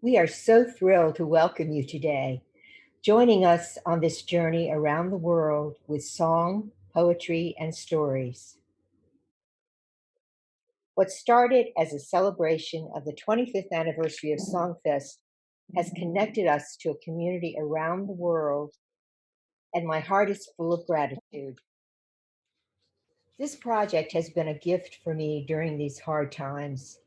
We are so thrilled to welcome you today, joining us on this journey around the world with song, poetry, and stories. What started as a celebration of the 25th anniversary of SongFest has connected us to a community around the world, and my heart is full of gratitude. This project has been a gift for me during these hard times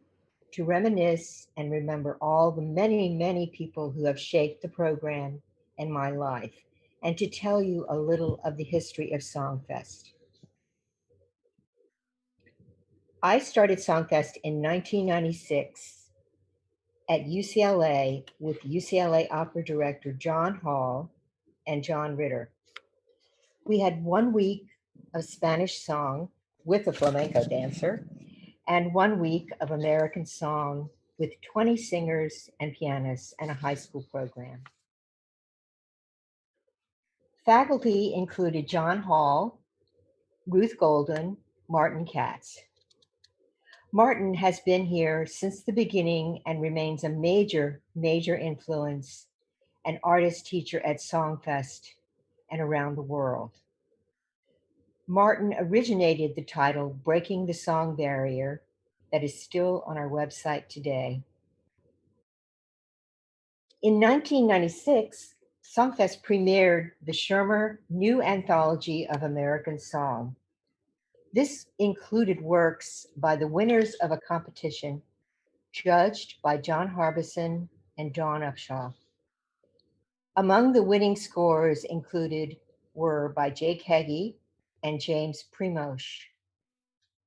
to reminisce and remember all the many, many people who have shaped the program and my life, and to tell you a little of the history of SongFest. I started SongFest in 1996 at UCLA with UCLA opera director John Hall and John Ritter. We had 1 week of Spanish song with a flamenco dancer and 1 week of American song with 20 singers and pianists and a high school program. Faculty included John Hall, Ruth Golden, Martin Katz. Martin has been here since the beginning and remains a major, major influence and artist teacher at SongFest and around the world. Martin originated the title Breaking the Song Barrier that is still on our website today. In 1996, SongFest premiered the Schirmer New Anthology of American Song. This included works by the winners of a competition judged by John Harbison and Dawn Upshaw. Among the winning scores included were by Jake Heggie and James Primosh,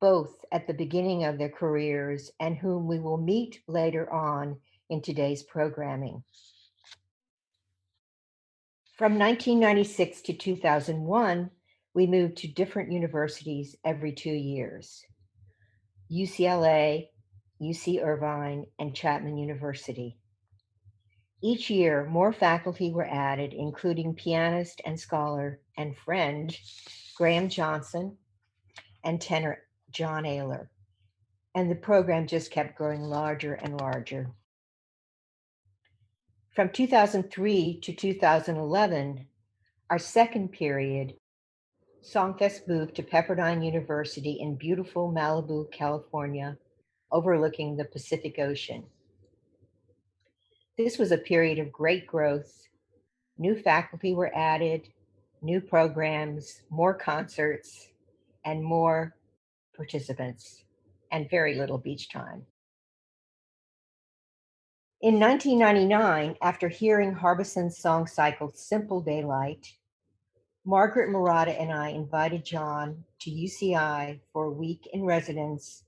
both at the beginning of their careers and whom we will meet later on in today's programming. From 1996 to 2001, we moved to different universities every 2 years: UCLA, UC Irvine, and Chapman University. Each year, more faculty were added, including pianist and scholar and friend Graham Johnson and tenor John Ayler. And the program just kept growing larger and larger. From 2003 to 2011, our second period, SongFest moved to Pepperdine University in beautiful Malibu, California, overlooking the Pacific Ocean. This was a period of great growth. New faculty were added, new programs, more concerts, and more participants, and very little beach time. In 1999, after hearing Harbison's song cycle Simple Daylight, Margaret Murata and I invited John to UCI for a week in residence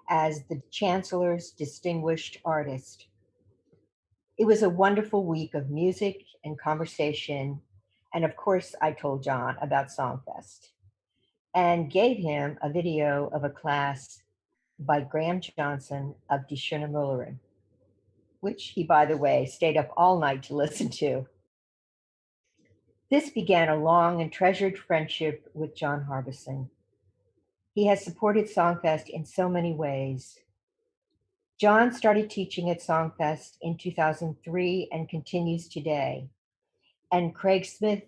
as the Chancellor's Distinguished Artist. It was a wonderful week of music and conversation, and of course, I told John about SongFest and gave him a video of a class by Graham Johnson of Die Schöne Müllerin, which he, by the way, stayed up all night to listen to. This began a long and treasured friendship with John Harbison. He has supported SongFest in so many ways. John started teaching at SongFest in 2003 and continues today. And Craig Smith,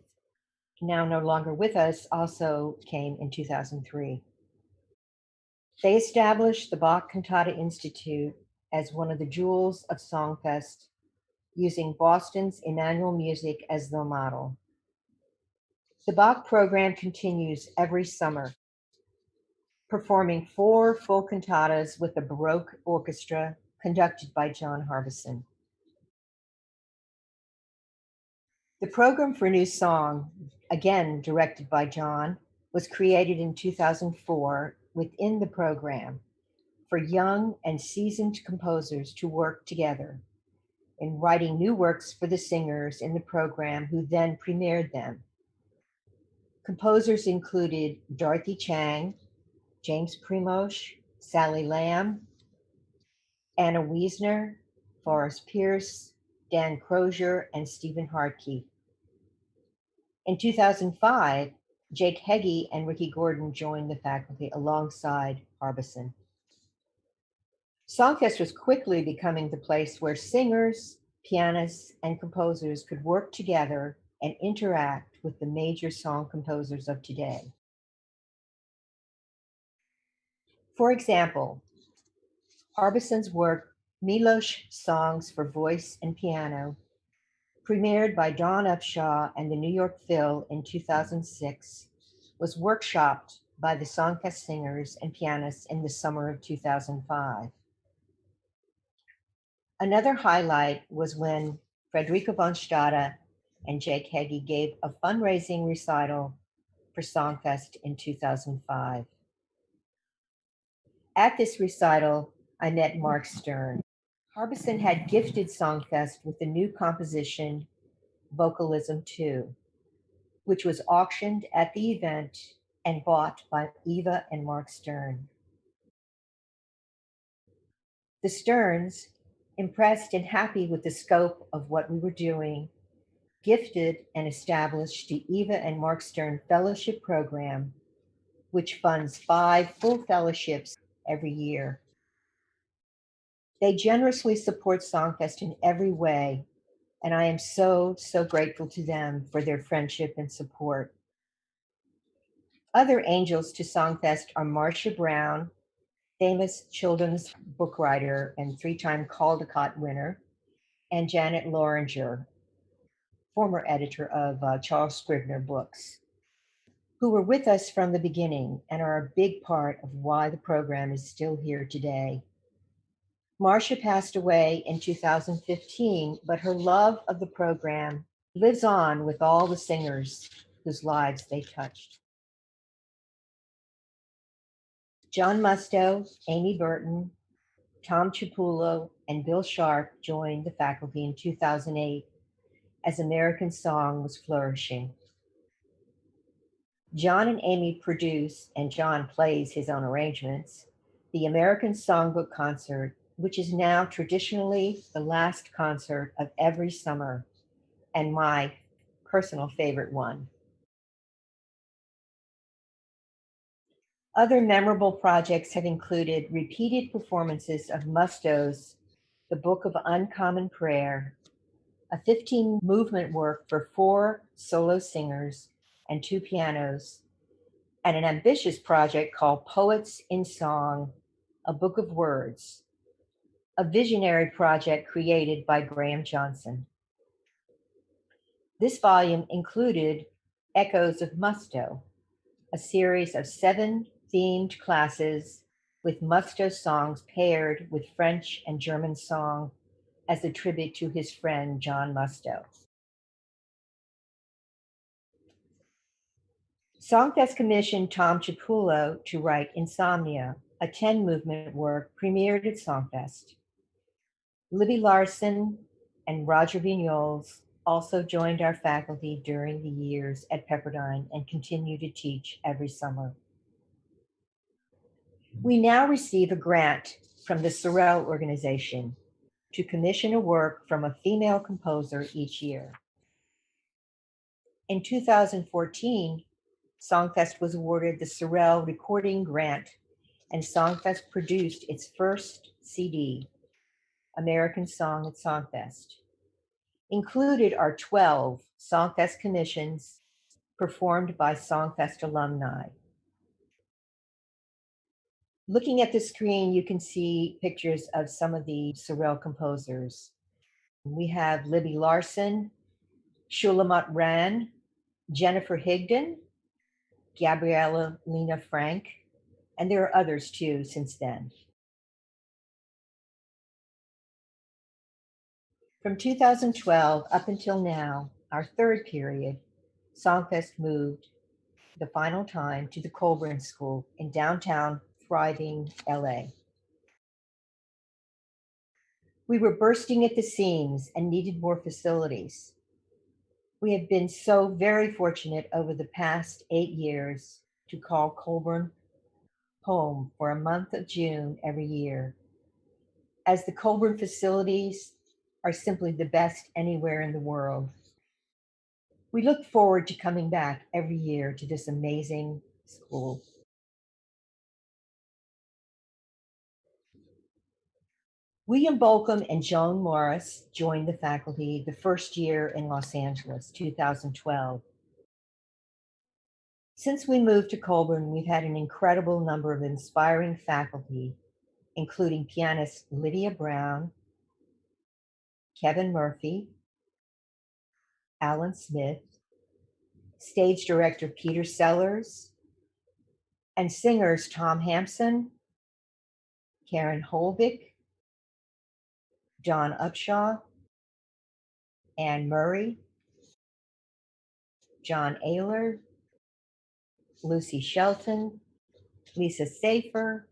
now no longer with us, also came in 2003. They established the Bach Cantata Institute as one of the jewels of SongFest, using Boston's Emmanuel Music as the model. The Bach program continues every summer, performing 4 full cantatas with a Baroque orchestra conducted by John Harbison. The program for New Song, again directed by John, was created in 2004 within the program for young and seasoned composers to work together in writing new works for the singers in the program who then premiered them. Composers included Dorothy Chang, James Primosh, Sally Lamb, Anna Wiesner, Forrest Pierce, Dan Crozier, and Stephen Hartke. In 2005, Jake Heggie and Ricky Gordon joined the faculty alongside Harbison. SongFest was quickly becoming the place where singers, pianists, and composers could work together and interact with the major song composers of today. For example, Harbison's work, Milosh Songs for Voice and Piano, premiered by Dawn Upshaw and the New York Phil in 2006, was workshopped by the SongFest singers and pianists in the summer of 2005. Another highlight was when Frederica von Stade and Jake Heggie gave a fundraising recital for SongFest in 2005. At this recital, I met Mark Stern. Harbison had gifted SongFest with the new composition, Vocalism 2, which was auctioned at the event and bought by Eva and Mark Stern. The Sterns, impressed and happy with the scope of what we were doing, gifted and established the Eva and Mark Stern Fellowship Program, which funds 5 full fellowships every year. They generously support SongFest in every way, and I am so grateful to them for their friendship and support. Other angels to SongFest are Marcia Brown, famous children's book writer and 3-time Caldecott winner, and Janet Loringer, former editor of Charles Scribner books, who were with us from the beginning and are a big part of why the program is still here today. Marcia passed away in 2015, but her love of the program lives on with all the singers whose lives they touched. John Musto, Amy Burton, Tom Chiapullo, and Bill Sharp joined the faculty in 2008 as American Song was flourishing. John and Amy produce, and John plays his own arrangements, the American Songbook Concert, which is now traditionally the last concert of every summer and my personal favorite one. Other memorable projects have included repeated performances of Musto's The Book of Uncommon Prayer, a 15-movement work for 4 solo singers and 2 pianos, and an ambitious project called Poets in Song, a Book of Words, a visionary project created by Graham Johnson. This volume included Echoes of Musto, a series of 7 themed classes with Musto songs paired with French and German song as a tribute to his friend John Musto. SongFest commissioned Tom Chiapullo to write Insomnia, a 10-movement work premiered at SongFest. Libby Larson and Roger Vignoles also joined our faculty during the years at Pepperdine and continue to teach every summer. We now receive a grant from the Sorel organization to commission a work from a female composer each year. In 2014, SongFest was awarded the Sorel Recording Grant, and SongFest produced its first CD, American Song at SongFest. Included are 12 SongFest commissions performed by SongFest alumni. Looking at the screen, you can see pictures of some of the Sorel composers. We have Libby Larson, Shulamit Ran, Jennifer Higdon, Gabriella Lena Frank, and there are others too since then. From 2012 up until now, our third period, SongFest moved the final time to the Colburn School in downtown thriving LA. We were bursting at the seams and needed more facilities. We have been so very fortunate over the past 8 years to call Colburn home for a month of June every year, as the Colburn facilities are simply the best anywhere in the world. We look forward to coming back every year to this amazing school. William Bolcom and Joan Morris joined the faculty the first year in Los Angeles, 2012. Since we moved to Colburn, we've had an incredible number of inspiring faculty, including pianist Lydia Brown, Kevin Murphy, Alan Smith, stage director Peter Sellers, and singers Tom Hampson, Karen Holvik, John Upshaw, Anne Murray, John Ayler, Lucy Shelton, Lisa Safer,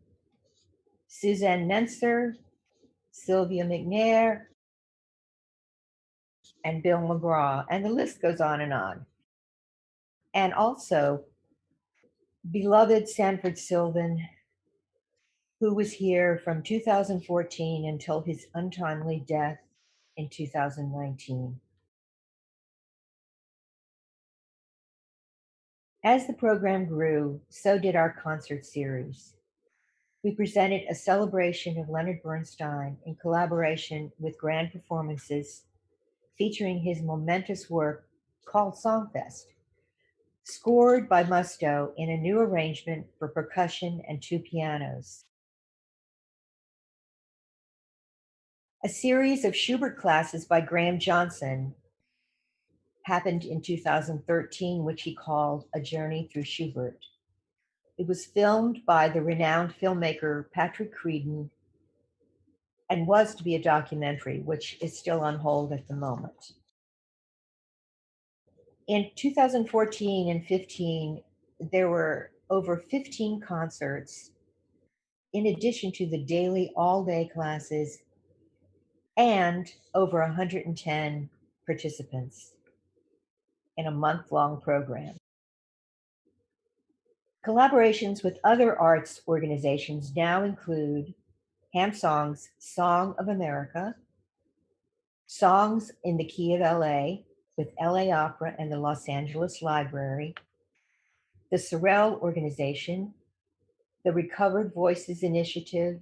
Suzanne Nenser, Sylvia McNair, and Bill McGraw, and the list goes on and on. And also, beloved Sanford Sylvan, who was here from 2014 until his untimely death in 2019. As the program grew, so did our concert series. We presented a celebration of Leonard Bernstein in collaboration with grand performances featuring his momentous work called SongFest, scored by Maestro in a new arrangement for percussion and two pianos. A series of Schubert classes by Graham Johnson happened in 2013, which he called A Journey Through Schubert. It was filmed by the renowned filmmaker Patrick Creedon and was to be a documentary, which is still on hold at the moment. In 2014 and 15, there were over 15 concerts, in addition to the daily all-day classes, and over 110 participants in a month-long program. Collaborations with other arts organizations now include Hamsong's Song of America, Songs in the Key of LA with LA Opera and the Los Angeles Library, the Sorrell Organization, the Recovered Voices Initiative,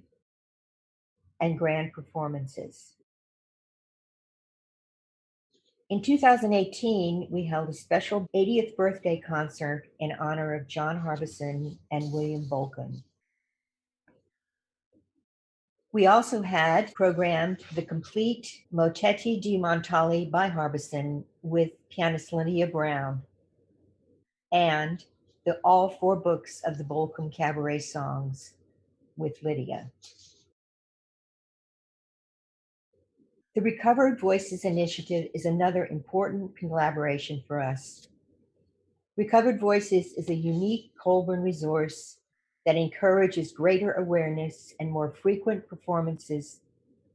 and grand performances. In 2018, we held a special 80th birthday concert in honor of John Harbison and William Bolcom. We also had programmed the complete Motetti di Montali by Harbison with pianist Lydia Brown and all four books of the Bolcom Cabaret songs with Lydia. The Recovered Voices Initiative is another important collaboration for us. Recovered Voices is a unique Colburn resource that encourages greater awareness and more frequent performances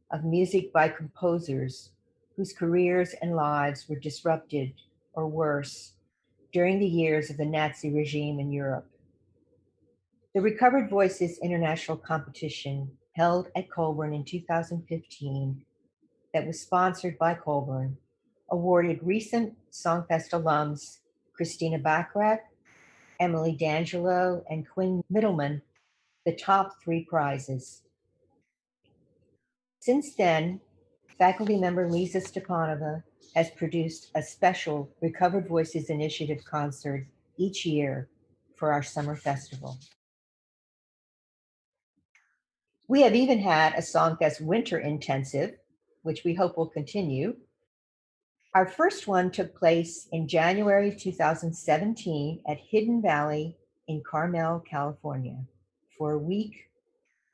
of music by composers whose careers and lives were disrupted, or worse, during the years of the Nazi regime in Europe. The Recovered Voices International Competition, held at Colburn in 2015, that was sponsored by Colburn, awarded recent SongFest alums Christina Bachrach, Emily D'Angelo, and Quinn Middleman the top 3 prizes. Since then, faculty member Lisa Stepanova has produced a special Recovered Voices Initiative concert each year for our summer festival. We have even had a SongFest Winter Intensive, which we hope will continue. Our first one took place in January 2017 at Hidden Valley in Carmel, California, for a week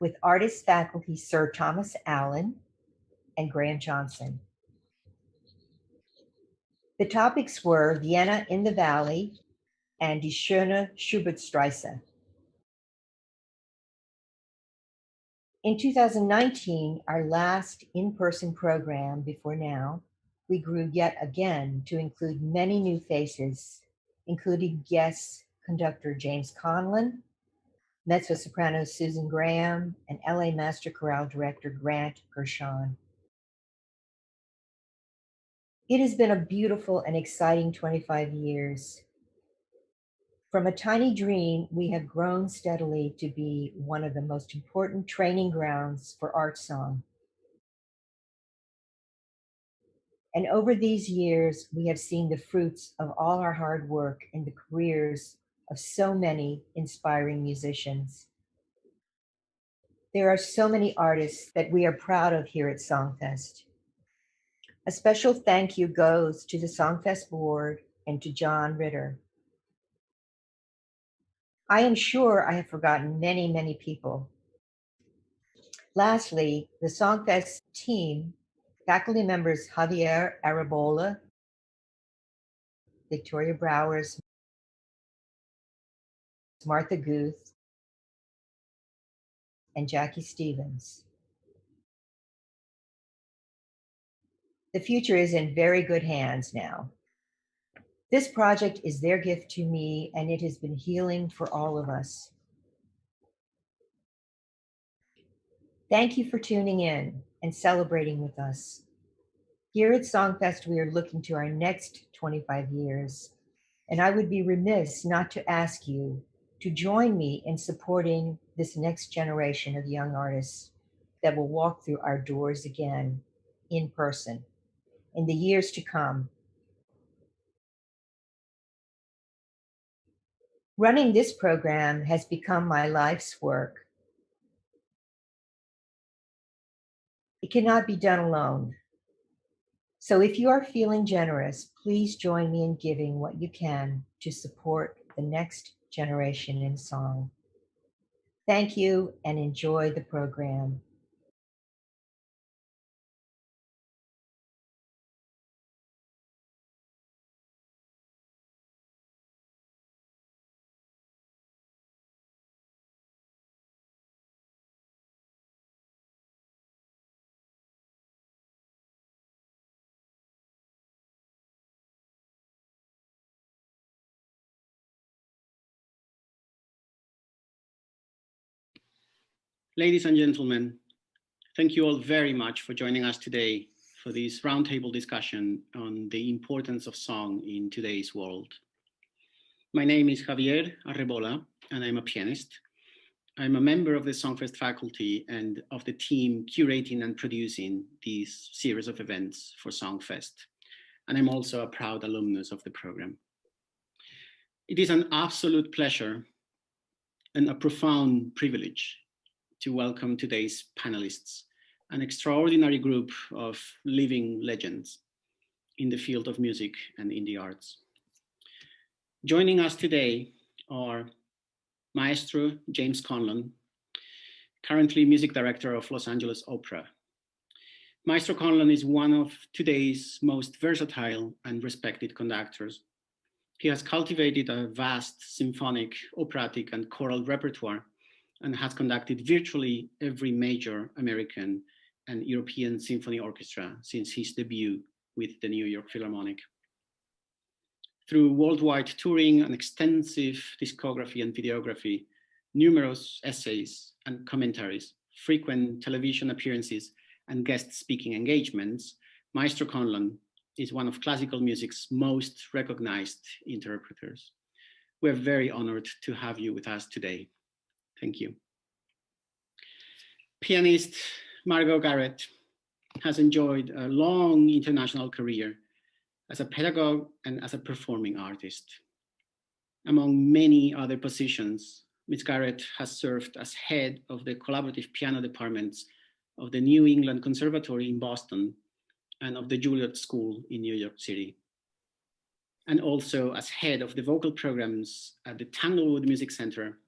with artist faculty Sir Thomas Allen and Graham Johnson. The topics were Vienna in the Valley and Die schöne Schubertstrasse. In 2019, our last in-person program before now, we grew yet again to include many new faces, including guest conductor James Conlon, mezzo-soprano Susan Graham, and LA Master Chorale director Grant Gershon. It has been a beautiful and exciting 25 years. From a tiny dream, we have grown steadily to be one of the most important training grounds for art song. And over these years, we have seen the fruits of all our hard work and the careers of so many inspiring musicians. There are so many artists that we are proud of here at SongFest. A special thank you goes to the SongFest board and to John Ritter. I am sure I have forgotten many, many people. Lastly, the SongFest team, faculty members Javier Arrebola, Victoria Browers, Martha Guth, and Jackie Stevens. The future is in very good hands now. This project is their gift to me, and it has been healing for all of us. Thank you for tuning in and celebrating with us. Here at SongFest, we are looking to our next 25 years, and I would be remiss not to ask you to join me in supporting this next generation of young artists that will walk through our doors again in person in the years to come. Running this program has become my life's work. It cannot be done alone. So if you are feeling generous, please join me in giving what you can to support the next generation in song. Thank you and enjoy the program. Ladies and gentlemen, thank you all very much for joining us today for this roundtable discussion on the importance of song in today's world. My name is Javier Arrebola, and I'm a pianist. I'm a member of the SongFest faculty and of the team curating and producing these series of events for SongFest. And I'm also a proud alumnus of the program. It is an absolute pleasure and a profound privilege to welcome today's panelists, an extraordinary group of living legends in the field of music and in the arts. Joining us today are Maestro James Conlon, currently music director of Los Angeles Opera. Maestro Conlon is one of today's most versatile and respected conductors. He has cultivated a vast symphonic, operatic, and choral repertoire and has conducted virtually every major American and European symphony orchestra since his debut with the New York Philharmonic. Through worldwide touring, an extensive discography and videography, numerous essays and commentaries, frequent television appearances, and guest speaking engagements, Maestro Conlon is one of classical music's most recognized interpreters. We're very honored to have you with us today. Thank you. Pianist Margo Garrett has enjoyed a long international career as a pedagogue and as a performing artist. Among many other positions, Ms. Garrett has served as head of the collaborative piano departments of the New England Conservatory in Boston and of the Juilliard School in New York City, and also as head of the vocal programs at the Tanglewood Music Center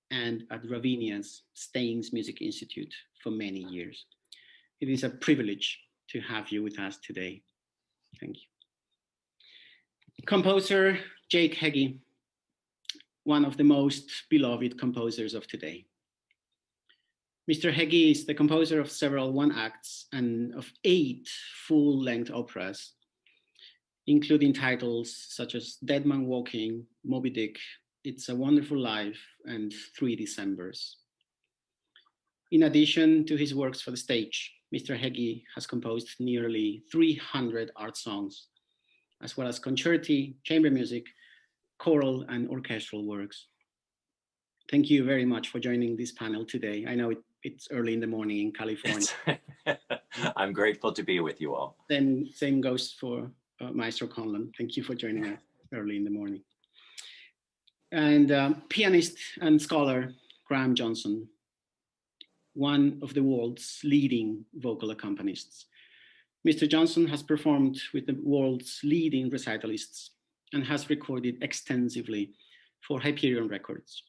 and at Ravinia's Staines Music Institute for many years. It is a privilege to have you with us today. Thank you. Composer Jake Heggie, one of the most beloved composers of today. Mr. Heggy is the composer of several one-acts and of 8 full-length operas, including titles such as Dead Man Walking, Moby Dick, It's a Wonderful Life, and 3 Decembers. In addition to his works for the stage, Mr. Heggy has composed nearly 300 art songs, as well as concerti, chamber music, choral, and orchestral works. Thank you very much for joining this panel today. I know it's early in the morning in California. I'm grateful to be with you all. Same goes for Maestro Conlon. Thank you for joining us early in the morning. And pianist and scholar Graham Johnson, one of the world's leading vocal accompanists. Mr. Johnson has performed with the world's leading recitalists and has recorded extensively for Hyperion Records.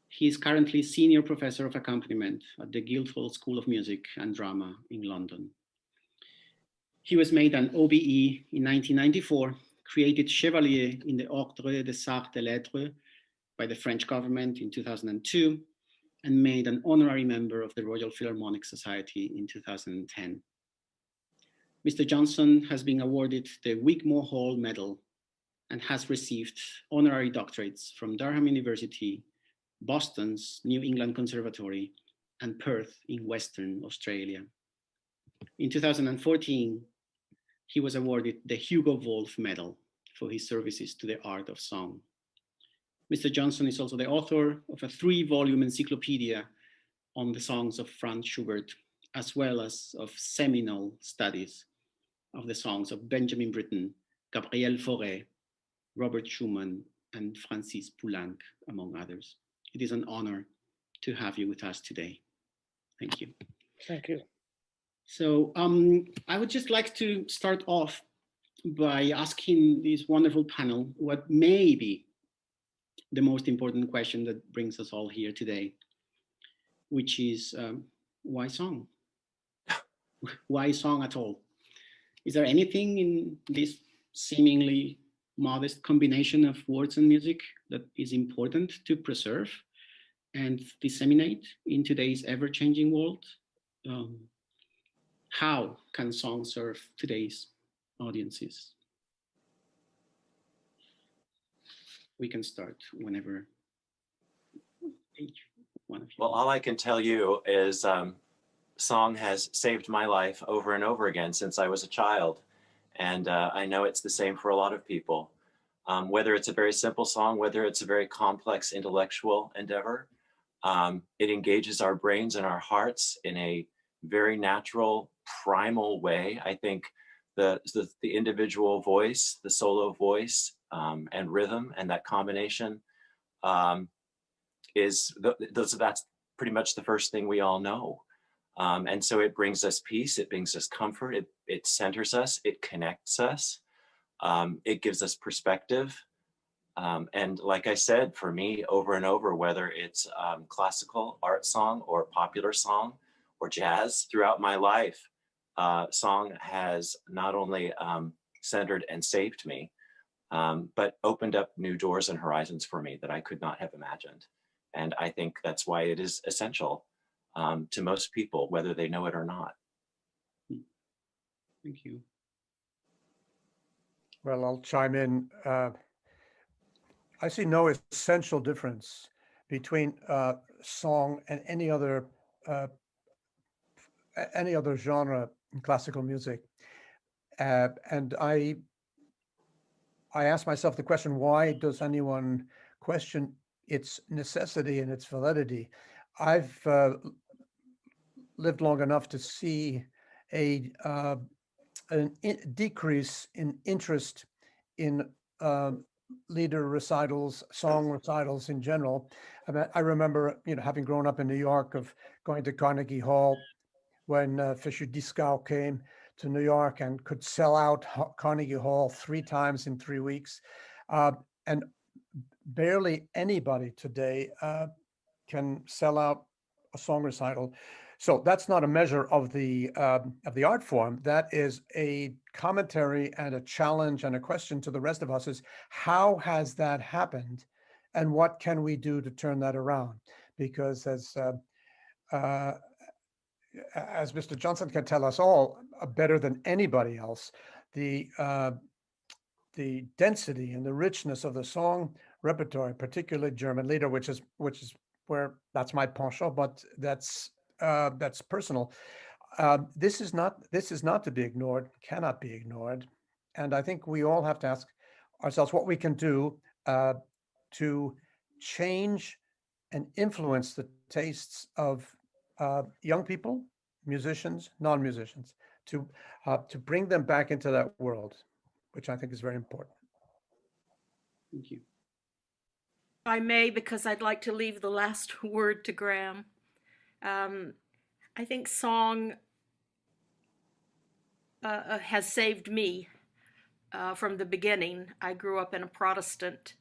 He is currently Senior Professor of Accompaniment at the Guildhall School of Music and Drama in London. He was made an OBE in 1994, created Chevalier in the Ordre des Arts et Lettres by the French government in 2002, and made an honorary member of the Royal Philharmonic Society in 2010. Mr. Johnson has been awarded the Wigmore Hall Medal and has received honorary doctorates from Durham University, Boston's New England Conservatory, and Perth in Western Australia. In 2014, he was awarded the Hugo Wolf Medal for his services to the art of song. Mr. Johnson is also the author of a 3-volume encyclopedia on the songs of Franz Schubert, as well as of seminal studies of the songs of Benjamin Britten, Gabriel Fauré, Robert Schumann, and Francis Poulenc, among others. It is an honor to have you with us today. Thank you. Thank you. So I would just like to start off by asking this wonderful panel what may be the most important question that brings us all here today, which is why song? Why song at all? Is there anything in this seemingly modest combination of words and music that is important to preserve and disseminate in today's ever-changing world? How can song serve today's audiences? We can start whenever each one of you. Well, all I can tell you is song has saved my life over and over again since I was a child. And I know it's the same for a lot of people. Whether it's a very simple song, whether it's a very complex intellectual endeavor, it engages our brains and our hearts in a very natural, primal way. I think the individual voice, the solo voice, and rhythm, and that combination that's pretty much the first thing we all know. And so it brings us peace, it brings us comfort, it centers us, it connects us, it gives us perspective. And like I said, for me, over and over, whether it's classical, art song, or popular song, or jazz, throughout my life, song has not only centered and saved me, but opened up new doors and horizons for me that I could not have imagined. And I think that's why it is essential to most people, whether they know it or not. Thank you. Well, I'll chime in. I see no essential difference between song and any other genre in classical music. And I ask myself the question, why does anyone question its necessity and its validity? I've lived long enough to see a decrease in interest in lieder recitals, song recitals in general. I remember, having grown up in New York, of going to Carnegie Hall when Fischer Dieskau came to New York and could sell out Carnegie Hall 3 times in 3 weeks. And barely anybody today can sell out a song recital. So that's not a measure of the art form. That is a commentary and a challenge and a question to the rest of us: is how has that happened, and what can we do to turn that around? Because as Mr. Johnson can tell us all better than anybody else, the density and the richness of the song repertoire, particularly German lieder, which is where that's my penchant, but that's personal. This is not to be ignored, cannot be ignored, and I think we all have to ask ourselves what we can do to change and influence the tastes of young people, musicians, non-musicians, to bring them back into that world, which I think is very important. Thank you. If I may, because I'd like to leave the last word to Graham. I think song has saved me from the beginning. I grew up in a Protestant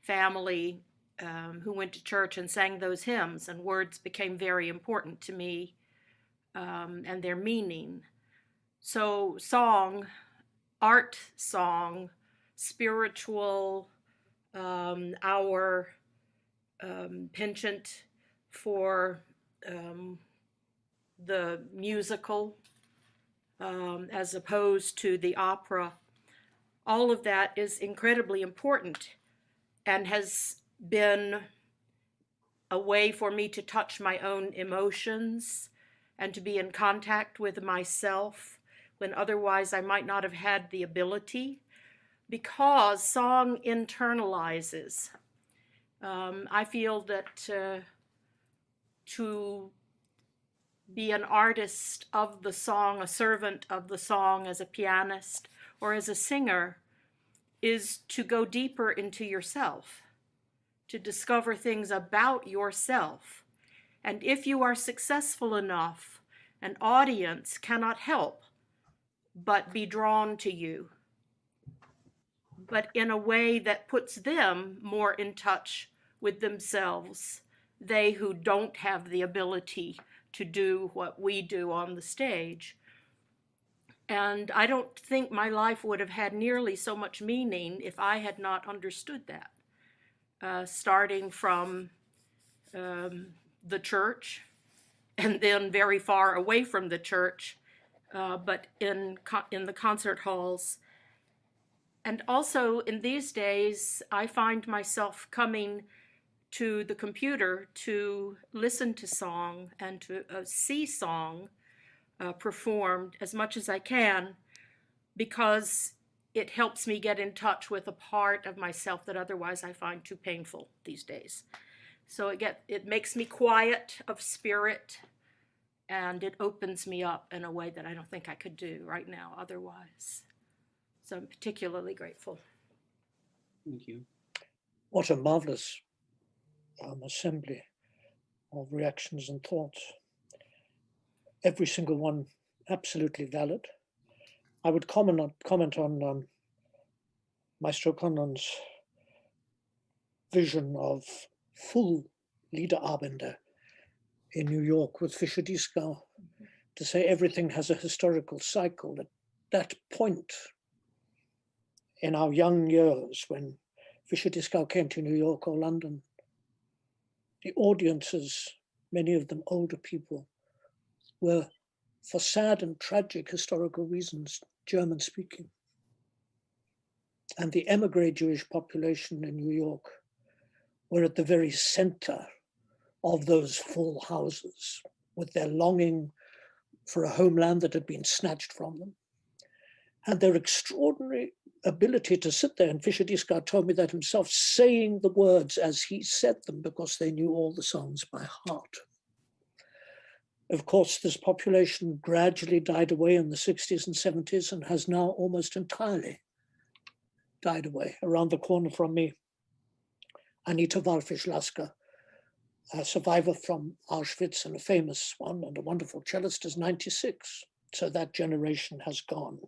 family who went to church and sang those hymns, and words became very important to me and their meaning. So song, art song, spiritual, our penchant for the musical as opposed to the opera, all of that is incredibly important and has been a way for me to touch my own emotions and to be in contact with myself when otherwise I might not have had the ability, because song internalizes. I feel that to be an artist of the song, a servant of the song as a pianist or as a singer, is to go deeper into yourself, to discover things about yourself. And if you are successful enough, an audience cannot help but be drawn to you, but in a way that puts them more in touch with themselves, they who don't have the ability to do what we do on the stage. And I don't think my life would have had nearly so much meaning if I had not understood that, starting from the church and then very far away from the church, but in the concert halls. And also in these days, I find myself coming to the computer to listen to song and to see song performed as much as I can, because it helps me get in touch with a part of myself that otherwise I find too painful these days. So it makes me quiet of spirit, and it opens me up in a way that I don't think I could do right now otherwise. So I'm particularly grateful. Thank you. What a marvelous assembly of reactions and thoughts. Every single one absolutely valid. I would comment on Maestro Conlon's vision of full Liederabende in New York with Fischer-Dieskau, to say everything has a historical cycle. At that point in our young years, when Fischer-Dieskau came to New York or London, the audiences, many of them older people, were, for sad and tragic historical reasons, German speaking. And the emigre Jewish population in New York were at the very center of those full houses, with their longing for a homeland that had been snatched from them, and their extraordinary ability to sit there. And Fischer-Dieskau told me that himself, saying the words as he said them, because they knew all the songs by heart. Of course, this population gradually died away in the 60s and 70s and has now almost entirely died away. Around the corner from me, Anita Walfisz-Lasker, a survivor from Auschwitz and a famous one and a wonderful cellist, is 96. So that generation has gone.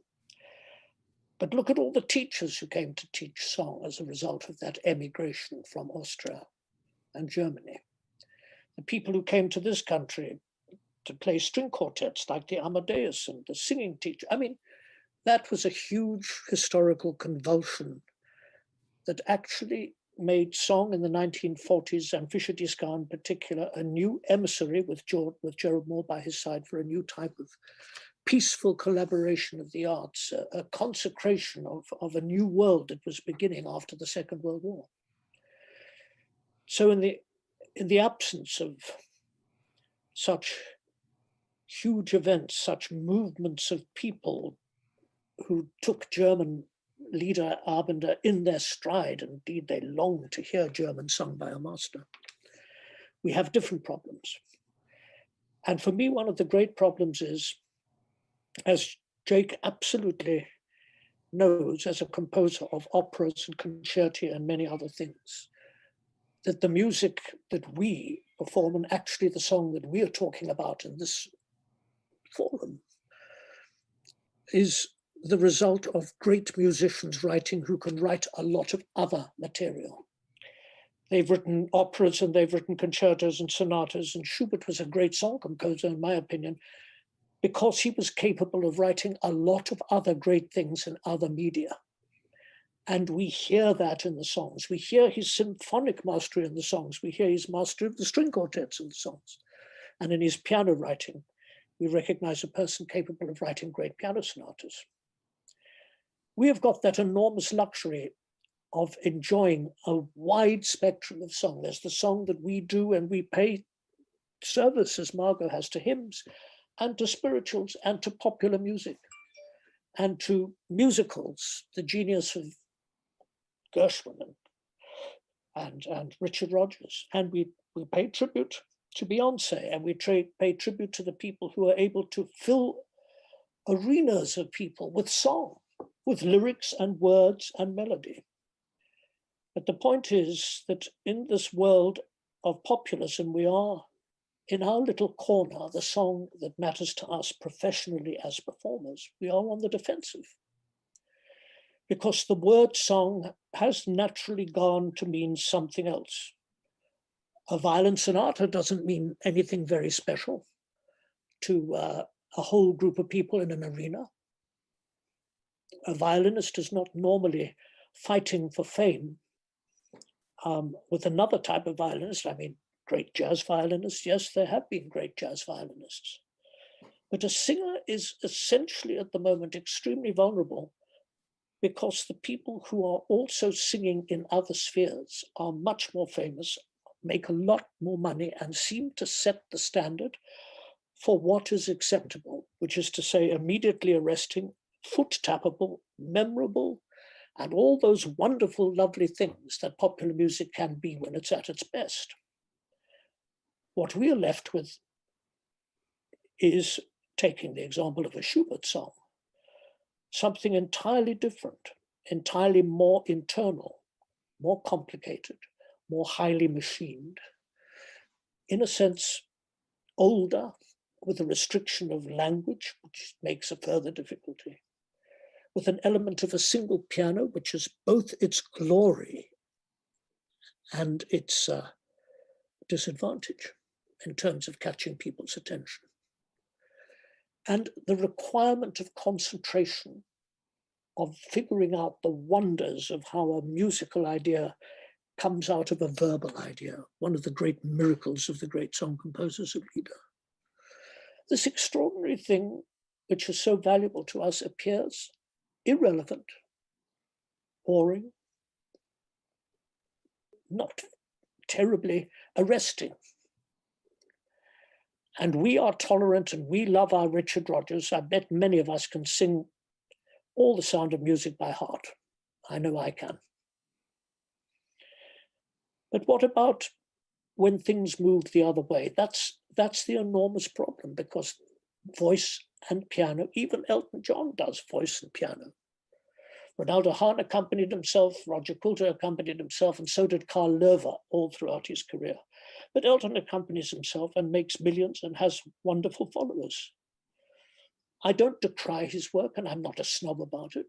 But look at all the teachers who came to teach song as a result of that emigration from Austria and Germany. The people who came to this country to play string quartets like the Amadeus and the singing teacher. I mean, that was a huge historical convulsion that actually made song in the 1940s, and Fischer-Dieskau in particular, a new emissary with Gerald Moore by his side for a new type of peaceful collaboration of the arts, a consecration of a new world that was beginning after the Second World War. So in the absence of such huge events, such movements of people who took German Liederabende in their stride, indeed they longed to hear German sung by a master, we have different problems. And for me, one of the great problems is as Jake absolutely knows as a composer of operas and concerti and many other things, that the music that we perform, and actually the song that we are talking about in this forum, is the result of great musicians writing who can write a lot of other material. They've written operas and they've written concertos and sonatas, and Schubert was a great song composer, in my opinion, because he was capable of writing a lot of other great things in other media. And we hear that in the songs. We hear his symphonic mastery in the songs. We hear his mastery of the string quartets in the songs. And in his piano writing, we recognize a person capable of writing great piano sonatas. We have got that enormous luxury of enjoying a wide spectrum of song. There's the song that we do, and we pay service, as Margot has, to hymns and to spirituals and to popular music and to musicals, the genius of Gershwin and Richard Rodgers. And we pay tribute to Beyonce, and we pay tribute to the people who are able to fill arenas of people with song, with lyrics and words and melody. But the point is that in this world of populism, we are in our little corner, the song that matters to us professionally as performers, we are on the defensive. Because the word song has naturally gone to mean something else. A violin sonata doesn't mean anything very special to a whole group of people in an arena. A violinist is not normally fighting for fame with another type of violinist. I mean, great jazz violinists, yes, there have been great jazz violinists. But a singer is essentially at the moment extremely vulnerable, because the people who are also singing in other spheres are much more famous, make a lot more money, and seem to set the standard for what is acceptable, which is to say immediately arresting, foot tappable, memorable, and all those wonderful, lovely things that popular music can be when it's at its best. What we are left with is, taking the example of a Schubert song, something entirely different, entirely more internal, more complicated, more highly machined, in a sense, older, with a restriction of language, which makes a further difficulty, with an element of a single piano, which is both its glory and its disadvantage in terms of catching people's attention. And the requirement of concentration, of figuring out the wonders of how a musical idea comes out of a verbal idea, one of the great miracles of the great song composers of Lieder. This extraordinary thing, which is so valuable to us, appears irrelevant, boring, not terribly arresting. And we are tolerant and we love our Richard Rodgers. I bet many of us can sing all the Sound of Music by heart. I know I can. But what about when things move the other way? That's the enormous problem, because voice and piano, even Elton John does voice and piano. Ronaldo Hahn accompanied himself, Roger Coulter accompanied himself, and so did Carl Löwer all throughout his career. But Elton accompanies himself and makes millions and has wonderful followers. I don't decry his work, and I'm not a snob about it.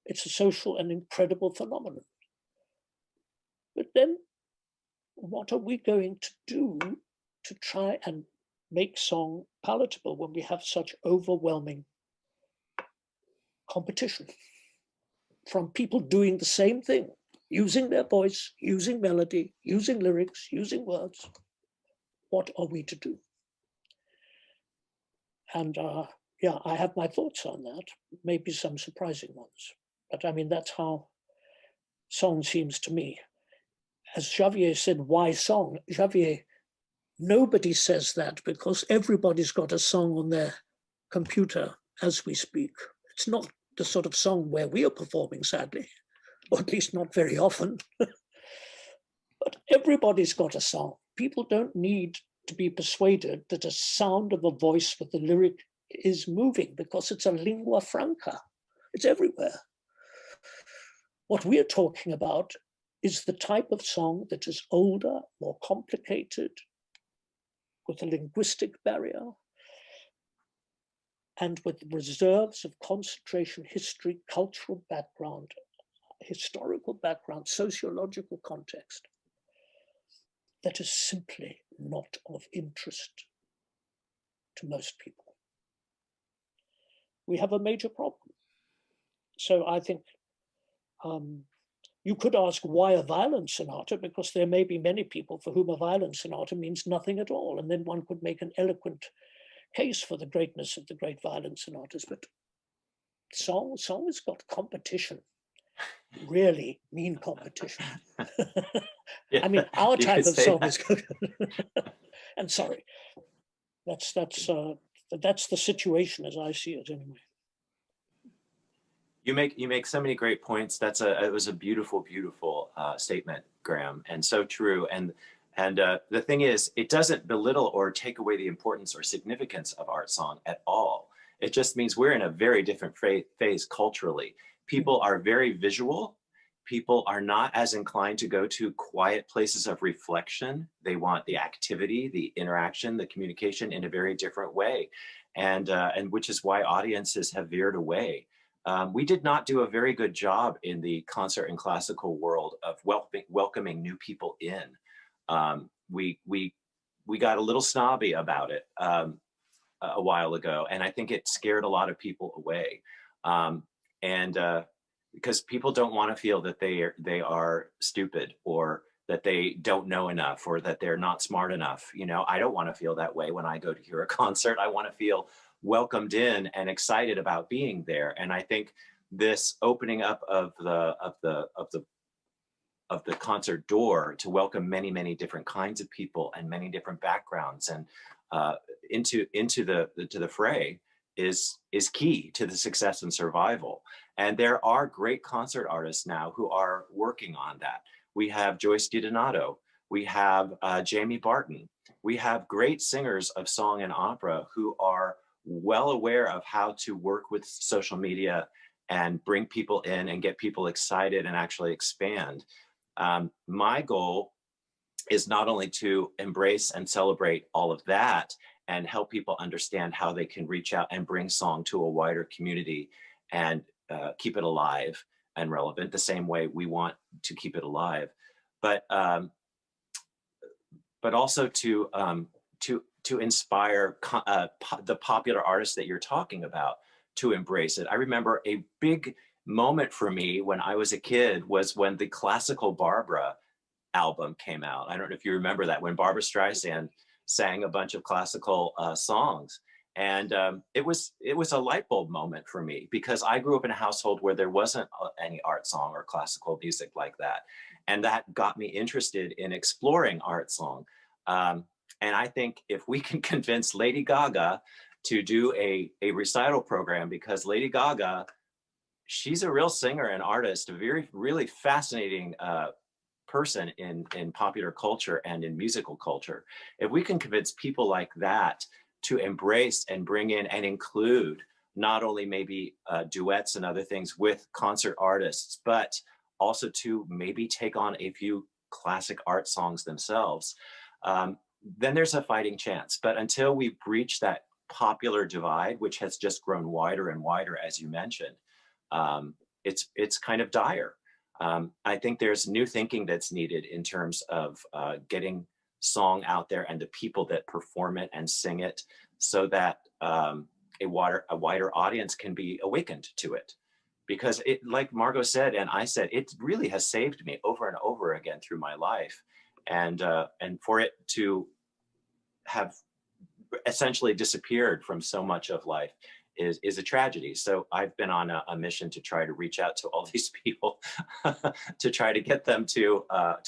It's a social and incredible phenomenon. But then what are we going to do to try and make song palatable when we have such overwhelming competition from people doing the same thing, using their voice, using melody, using lyrics, using words? What are we to do? And yeah, I have my thoughts on that, maybe some surprising ones. But I mean, that's how song seems to me. As Javier said, why song? Javier, nobody says that because everybody's got a song on their computer as we speak. It's not the sort of song where we are performing, sadly, or at least not very often. But everybody's got a song. People don't need to be persuaded that a sound of a voice with the lyric is moving because it's a lingua franca. It's everywhere. What we're talking about is the type of song that is older, more complicated, with a linguistic barrier, and with reserves of concentration, history, cultural background, historical background, sociological context, that is simply not of interest to most people. We have a major problem. So I think you could ask why a violin sonata, because there may be many people for whom a violin sonata means nothing at all. And then one could make an eloquent case for the greatness of the great violin sonatas. But song has got competition, really mean competition. Yeah, I mean, our you type could of say song that. is good. And sorry, that's the situation as I see it anyway. You make so many great points. It was a beautiful statement, Graham, and so true. And the thing is, it doesn't belittle or take away the importance or significance of art song at all. It just means we're in a very different phase culturally. People are very visual. People are not as inclined to go to quiet places of reflection. They want the activity, the interaction, the communication in a very different way, and which is why audiences have veered away. We did not do a very good job in the concert and classical world of welcoming new people in. We got a little snobby about it a while ago, and I think it scared a lot of people away. Because people don't want to feel that they are stupid, or that they don't know enough, or that they're not smart enough. You know, I don't want to feel that way when I go to hear a concert. I want to feel welcomed in and excited about being there. And I think this opening up of the concert door to welcome many different kinds of people and many different backgrounds and into the fray is key to the success and survival. And there are great concert artists now who are working on that. We have Joyce DiDonato, we have Jamie Barton, we have great singers of song and opera who are well aware of how to work with social media and bring people in and get people excited and actually expand. My goal is not only to embrace and celebrate all of that and help people understand how they can reach out and bring song to a wider community and keep it alive and relevant the same way we want to keep it alive, but also to inspire the popular artists that you're talking about to embrace it. I remember a big moment for me when I was a kid was when the Classical Barbara album came out. I don't know if you remember that, when Barbra Streisand sang a bunch of classical songs. And it was a light bulb moment for me, because I grew up in a household where there wasn't any art song or classical music like that. And that got me interested in exploring art song. And I think if we can convince Lady Gaga to do a recital program, because Lady Gaga, she's a real singer and artist, a really fascinating person in popular culture and in musical culture. If we can convince people like that to embrace and bring in and include not only maybe duets and other things with concert artists, but also to maybe take on a few classic art songs themselves, then there's a fighting chance. But until we breach that popular divide, which has just grown wider and wider, as you mentioned, it's kind of dire. I think there's new thinking that's needed in terms of getting song out there and the people that perform it and sing it, so that a wider audience can be awakened to it. Because it, like Margot said, and I said, it really has saved me over and over again through my life. And for it to have essentially disappeared from so much of life is a tragedy. So I've been on a mission to try to reach out to all these people to try to get them to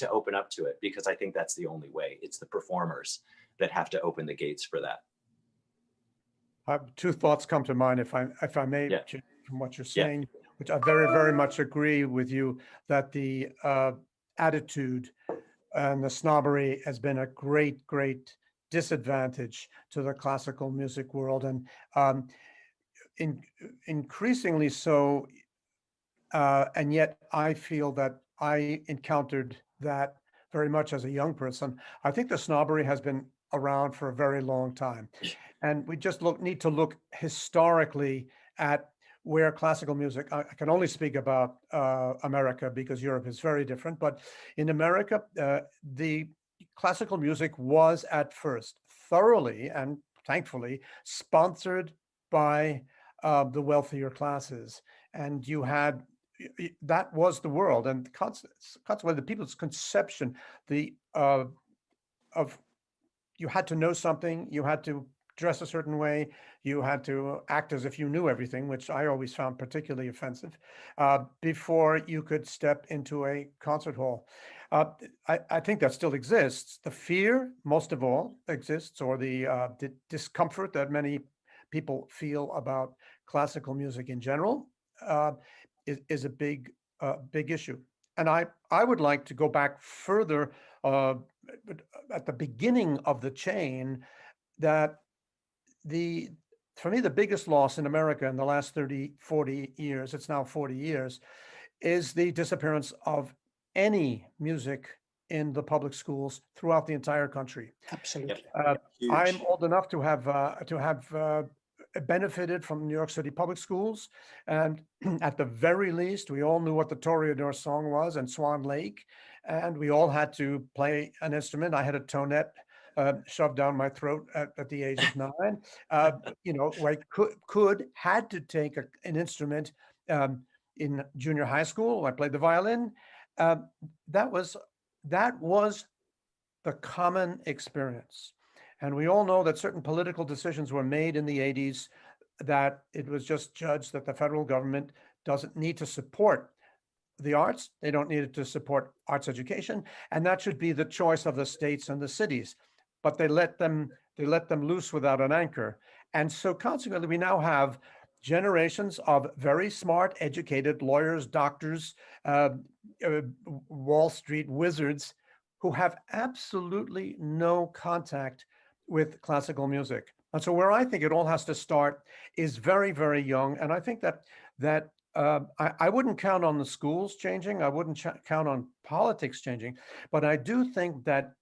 open up to it, because I think that's the only way. It's the performers that have to open the gates for that. Two thoughts come to mind, if I may, Yeah. from what you're saying, which I very much agree with you, that the attitude and the snobbery has been a great disadvantage to the classical music world, and um, increasingly so. And yet I feel that I encountered that very much as a young person. I think the snobbery has been around for a very long time. And we just need to look historically at where classical music, I can only speak about America because Europe is very different, but in America, the classical music was at first thoroughly and thankfully sponsored by the wealthier classes. And you had that was the world, and consequently, the people's conception of you had to know something, you had to dress a certain way, you had to act as if you knew everything, which I always found particularly offensive, before you could step into a concert hall. I think that still exists. The fear, most of all, exists, or the discomfort that many people feel about classical music in general. Is a big issue. And I would like to go back further at the beginning of the chain, that for me, the biggest loss in America in the last 30, 40 years, it's now 40 years, is the disappearance of any music in the public schools throughout the entire country. Absolutely. I'm old enough to have benefited from New York City public schools. And at the very least, we all knew what the Toreador song was and Swan Lake. And we all had to play an instrument. I had a tonette shoved down my throat at the age of 9. I had to take an instrument in junior high school. I played the violin. That was the common experience. And we all know that certain political decisions were made in the 80s, that it was just judged that the federal government doesn't need to support the arts. They don't need it to support arts education. And that should be the choice of the states and the cities. But they let them loose without an anchor. And so consequently, we now have generations of very smart, educated lawyers, doctors, Wall Street wizards who have absolutely no contact with classical music. And so where I think it all has to start is very, very young. And I think that I wouldn't count on the schools changing. I wouldn't count on politics changing. But I do think that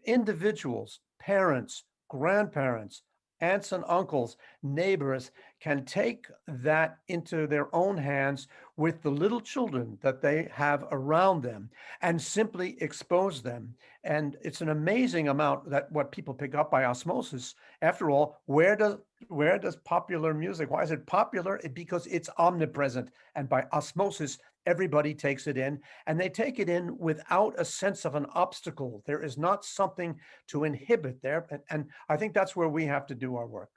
individuals, parents, grandparents, aunts and uncles, neighbors can take that into their own hands with the little children that they have around them and simply expose them. And it's an amazing amount that what people pick up by osmosis. After all, where does popular music, why is it popular? Because it's omnipresent. And by osmosis, everybody takes it in, and they take it in without a sense of an obstacle. There is not something to inhibit there. And I think that's where we have to do our work.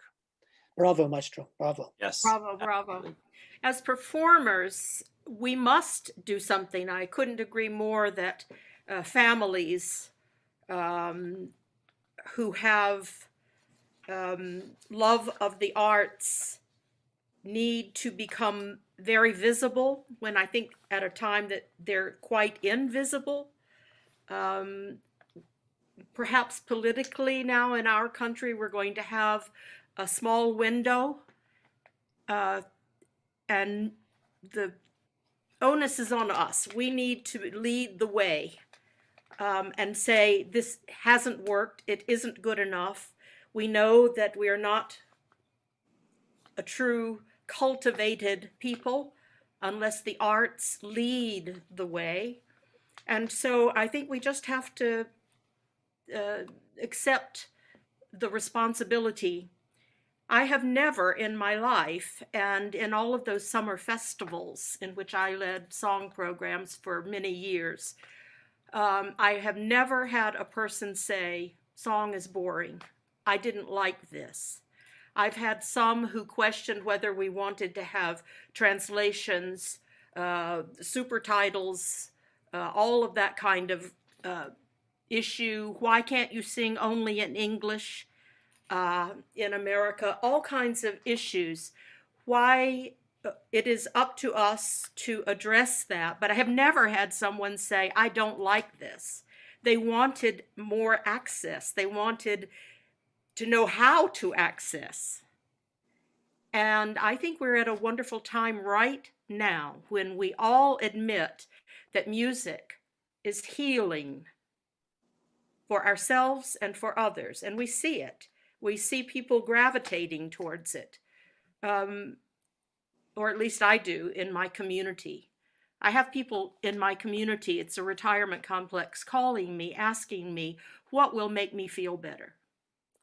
Bravo, Maestro. Bravo. Yes. Bravo, bravo. As performers, we must do something. I couldn't agree more that families who have love of the arts need to become very visible, when I think at a time that they're quite invisible. Perhaps politically now in our country, we're going to have a small window, and the onus is on us. We need to lead the way and say, this hasn't worked, it isn't good enough. We know that we are not a true cultivated people unless the arts lead the way. And so I think we just have to accept the responsibility. I have never in my life, and in all of those summer festivals in which I led song programs for many years, I have never had a person say, song is boring. I didn't like this. I've had some who questioned whether we wanted to have translations, super titles, all of that kind of issue. Why can't you sing only in English in America? All kinds of issues. Why it is up to us to address that. But I have never had someone say, I don't like this. They wanted more access. They wanted to know how to access. And I think we're at a wonderful time right now when we all admit that music is healing for ourselves and for others. And we see it. We see people gravitating towards it. Or at least I do in my community. I have people in my community, it's a retirement complex, calling me, asking me, what will make me feel better?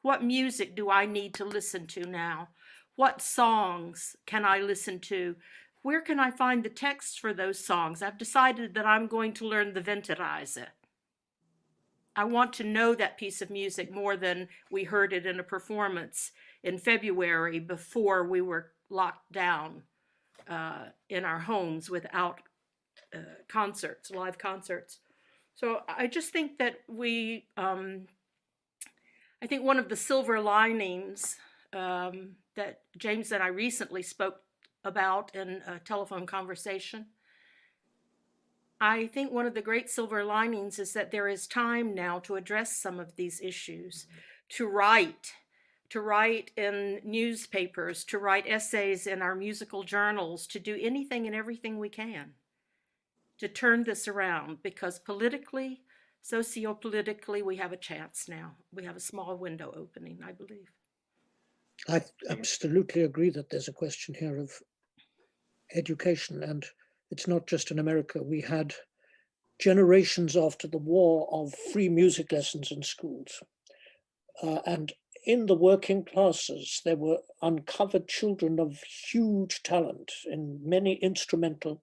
What music do I need to listen to now? What songs can I listen to? Where can I find the texts for those songs? I've decided that I'm going to learn the Winterreise. I want to know that piece of music more than we heard it in a performance in February before we were locked down in our homes without concerts, live concerts. So I just think that I think one of the silver linings that James and I recently spoke about in a telephone conversation, I think one of the great silver linings is that there is time now to address some of these issues, to write in newspapers, to write essays in our musical journals, to do anything and everything we can to turn this around, because politically, sociopolitically, we have a chance now. We have a small window opening, I believe. I absolutely agree that there's a question here of education, and it's not just in America. We had generations after the war of free music lessons in schools. And in the working classes, there were uncovered children of huge talent in many instrumental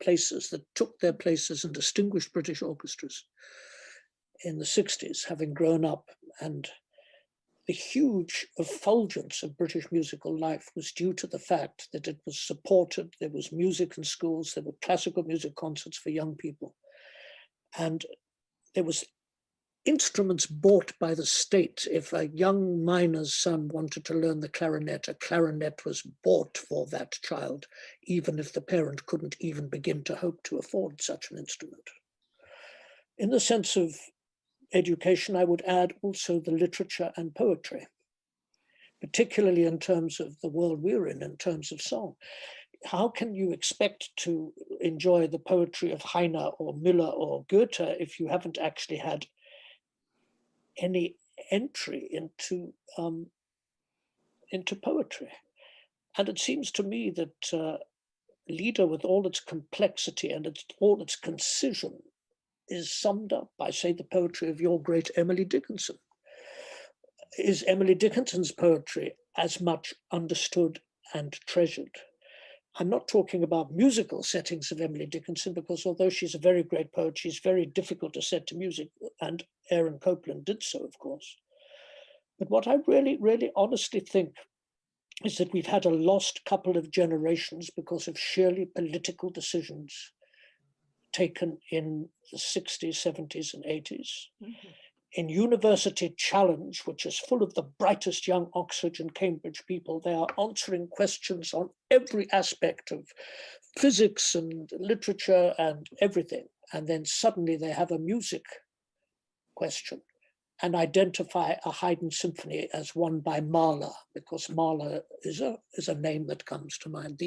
places that took their places in distinguished British orchestras in the 60s, having grown up. And the huge effulgence of British musical life was due to the fact that it was supported. There was music in schools, there were classical music concerts for young people. And there was instruments bought by the state. If a young miner's son wanted to learn the clarinet, a clarinet was bought for that child, even if the parent couldn't even begin to hope to afford such an instrument. In the sense of education, I would add also the literature and poetry, particularly in terms of the world we're in terms of song. How can you expect to enjoy the poetry of Heine or Miller or Goethe if you haven't actually had any entry into poetry? And it seems to me that Lieder, with all its complexity and all its concision, is summed up by, say, the poetry of your great Emily Dickinson. Is Emily Dickinson's poetry as much understood and treasured? I'm not talking about musical settings of Emily Dickinson, because although she's a very great poet, she's very difficult to set to music, and Aaron Copland did so, of course. But what I really, really honestly think is that we've had a lost couple of generations because of sheerly political decisions taken in the 60s, 70s, and 80s. Mm-hmm. In University Challenge, which is full of the brightest young Oxford and Cambridge people, they are answering questions on every aspect of physics and literature and everything. And then suddenly they have a music question and identify a Haydn symphony as one by Mahler, because Mahler is a name that comes to mind.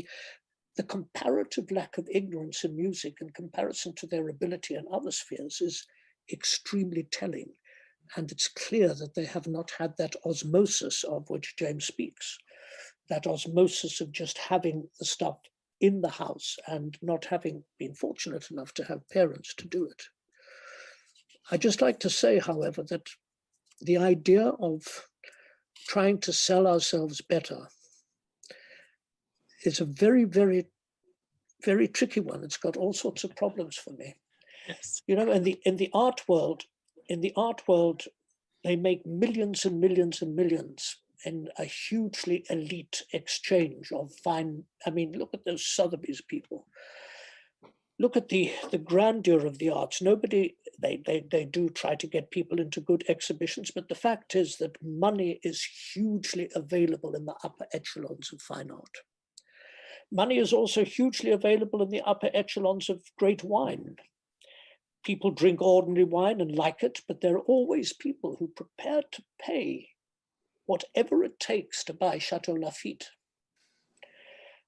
The comparative lack of ignorance in music in comparison to their ability in other spheres is extremely telling. And it's clear that they have not had that osmosis of which James speaks, that osmosis of just having the stuff in the house and not having been fortunate enough to have parents to do it. I'd just like to say, however, that the idea of trying to sell ourselves better is a very, very, very tricky one. It's got all sorts of problems for me. Yes. You know, in the art world, they make millions and millions and millions in a hugely elite exchange of fine. I mean, look at those Sotheby's people. Look at the grandeur of the arts. They do try to get people into good exhibitions, but the fact is that money is hugely available in the upper echelons of fine art. Money is also hugely available in the upper echelons of great wine. People drink ordinary wine and like it, but there are always people who are prepared to pay whatever it takes to buy Chateau Lafite.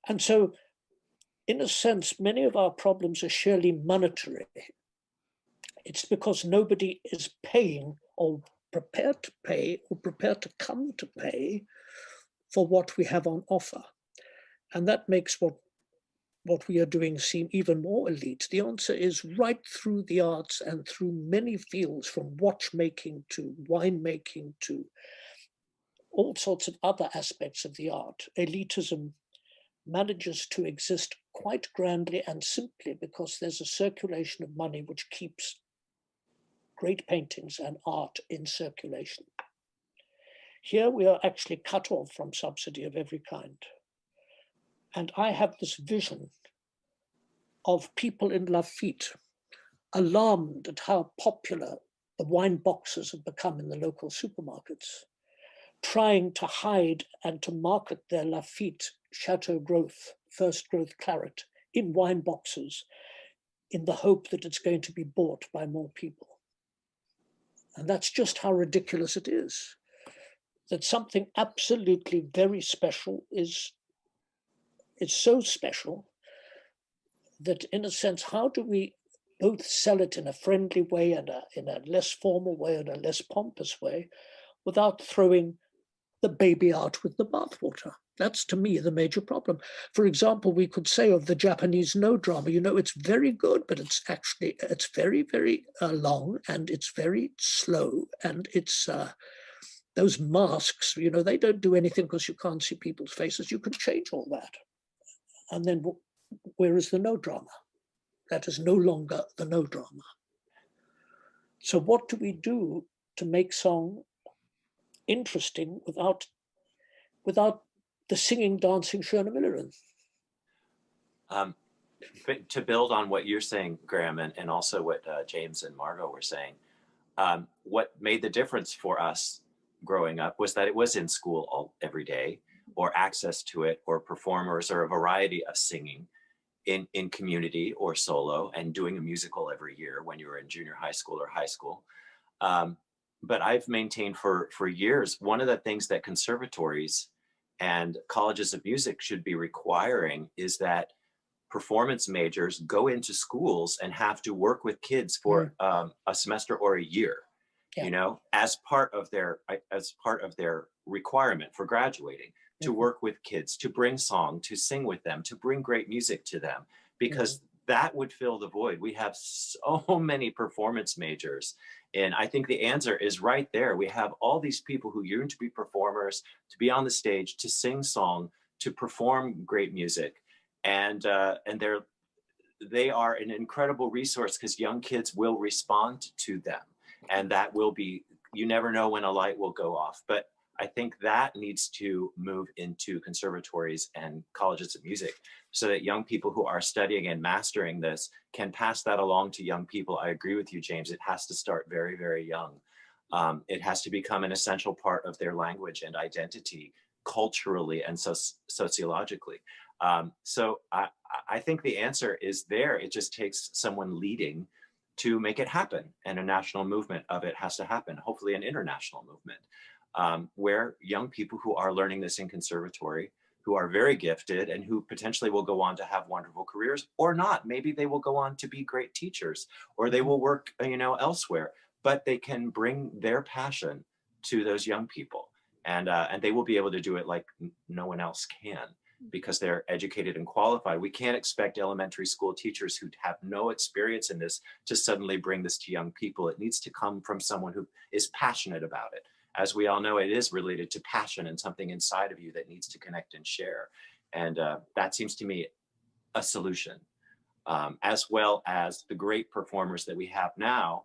And so, in a sense, many of our problems are surely monetary. It's because nobody is paying or prepared to pay or prepared to come to pay for what we have on offer. And that makes what we are doing seem even more elite. The answer is right through the arts and through many fields, from watchmaking to winemaking to all sorts of other aspects of the art. Elitism manages to exist quite grandly and simply because there's a circulation of money which keeps great paintings and art in circulation. Here we are actually cut off from subsidy of every kind. And I have this vision of people in Lafite alarmed at how popular the wine boxes have become in the local supermarkets, trying to hide and to market their Lafite Chateau Growth, first growth claret in wine boxes in the hope that it's going to be bought by more people. And that's just how ridiculous it is, that something absolutely very special is so special that, in a sense, how do we both sell it in a friendly way and in a less formal way and a less pompous way without throwing the baby out with the bathwater? That's, to me, the major problem. For example, we could say of the Japanese no drama, you know, it's very good, but it's very, very long, and it's very slow, and it's those masks, you know, they don't do anything because you can't see people's faces. You can change all that. And then where is the no drama? That is no longer the no drama. So what do we do to make song interesting without the singing, dancing Shona Millerin? To build on what you're saying, Graham, and also what James and Margot were saying, what made the difference for us growing up was that it was in school every day, or access to it, or performers, or a variety of singing in community or solo, and doing a musical every year when you were in junior high school or high school. But I've maintained for years, one of the things that conservatories and colleges of music should be requiring is that performance majors go into schools and have to work with kids for a semester or a year, you know, as part of their requirement for graduating, to work with kids, to bring song, to sing with them, to bring great music to them, because that would fill the void. We have so many performance majors, and I think the answer is right there. We have all these people who yearn to be performers, to be on the stage, to sing song, to perform great music, and they are an incredible resource because young kids will respond to them, and that will be, you never know when a light will go off. But I think that needs to move into conservatories and colleges of music so that young people who are studying and mastering this can pass that along to young people. I agree with you, James. It has to start very, very young. It has to become an essential part of their language and identity, culturally and sociologically. So I think the answer is there. It just takes someone leading to make it happen, and a national movement of it has to happen, hopefully an international movement. Where young people who are learning this in conservatory, who are very gifted and who potentially will go on to have wonderful careers, or not. Maybe they will go on to be great teachers, or they will work, you know, elsewhere, but they can bring their passion to those young people, and they will be able to do it like no one else can, because they're educated and qualified. We can't expect elementary school teachers who have no experience in this to suddenly bring this to young people. It needs to come from someone who is passionate about it. As we all know, it is related to passion and something inside of you that needs to connect and share. And that seems to me a solution, as well as the great performers that we have now,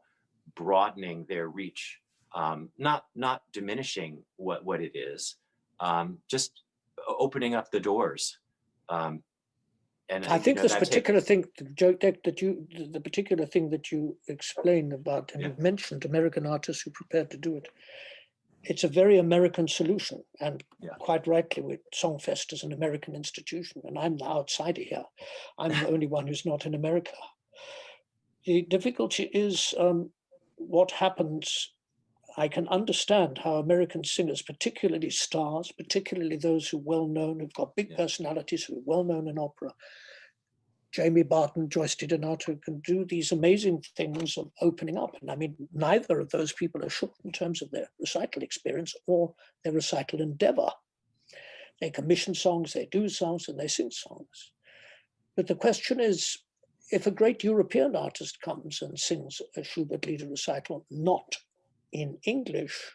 broadening their reach, not diminishing what it is, just opening up the doors. And I think this particular thing, the particular thing that you explained about, and you've mentioned American artists who are prepared to do it, it's a very American solution, and quite rightly, SongFest is an American institution, and I'm the outsider here. I'm the only one who's not in America. The difficulty is what happens I can understand how American singers, particularly stars, particularly those who are well-known, who've got big personalities, who are well-known in opera, Jamie Barton, Joyce DiDonato, can do these amazing things of opening up. And I mean, neither of those people are short in terms of their recital experience or their recital endeavor. They commission songs, they do songs, and they sing songs. But the question is, if a great European artist comes and sings a Schubert Lieder recital, not in English,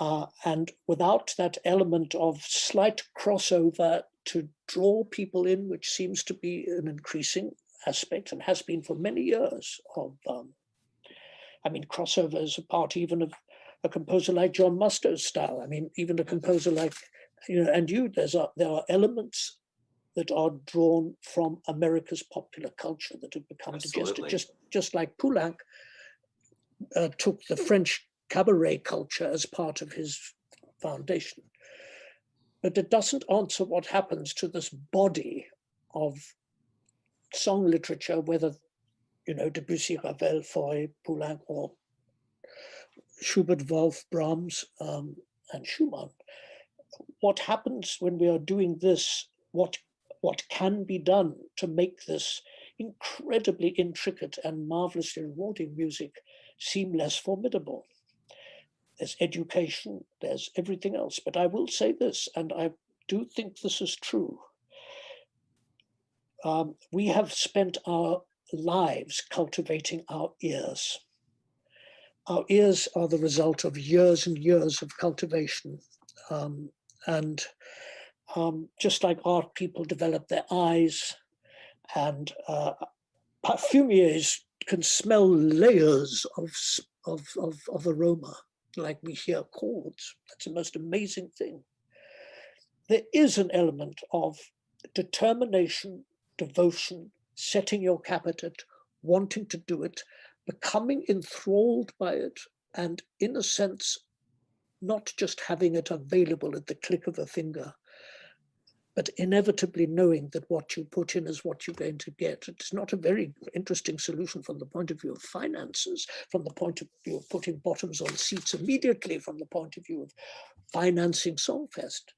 and without that element of slight crossover to draw people in, which seems to be an increasing aspect and has been for many years of, I mean, crossover is a part even of a composer like John Musto's style. I mean, even a composer like, and there are elements that are drawn from America's popular culture that have become digested, just like Poulenc took the French cabaret culture as part of his foundation. But it doesn't answer what happens to this body of song literature, whether, Debussy, Ravel, Fauré, Poulenc, or Schubert, Wolf, Brahms, and Schumann. What happens when we are doing this? What can be done to make this incredibly intricate and marvelously rewarding music seem less formidable? There's education, there's everything else. But I will say this, and I do think this is true. We have spent our lives cultivating our ears. Our ears are the result of years and years of cultivation. Just like art people develop their eyes, and perfumiers can smell layers of aroma, like we hear chords. That's the most amazing thing. There is an element of determination, devotion, setting your cap at it, wanting to do it, becoming enthralled by it, and in a sense, not just having it available at the click of a finger, but inevitably knowing that what you put in is what you're going to get. It's not a very interesting solution from the point of view of finances, from the point of view of putting bottoms on seats immediately, from the point of view of financing SongFest.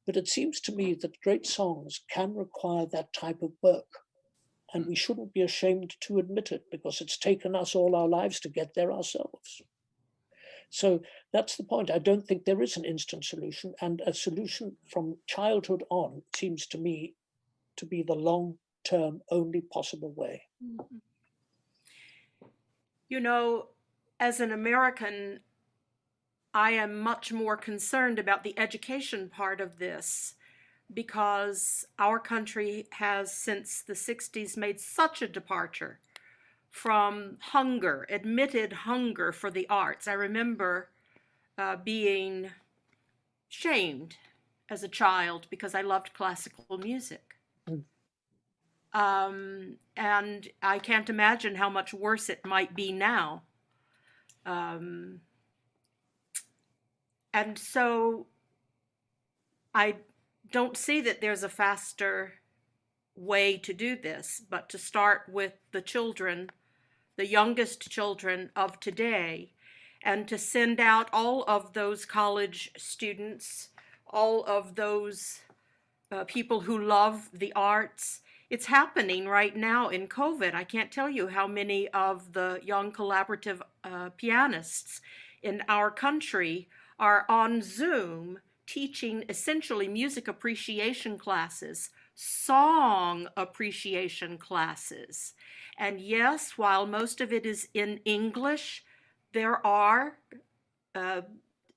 But it seems to me that great songs can require that type of work. And we shouldn't be ashamed to admit it, because it's taken us all our lives to get there ourselves. So that's the point. I don't think there is an instant solution, and a solution from childhood on seems to me to be the long-term only possible way. As an American, I am much more concerned about the education part of this, because our country has, since the 60s, made such a departure from admitted hunger for the arts. I remember being shamed as a child because I loved classical music. And I can't imagine how much worse it might be now. And so I don't see that there's a faster way to do this, but to start with the children, the youngest children of today, and to send out all of those college students, all of those people who love the arts. It's happening right now in COVID. I can't tell you how many of the young collaborative pianists in our country are on Zoom teaching essentially music appreciation classes, song appreciation classes. And yes, while most of it is in English, there are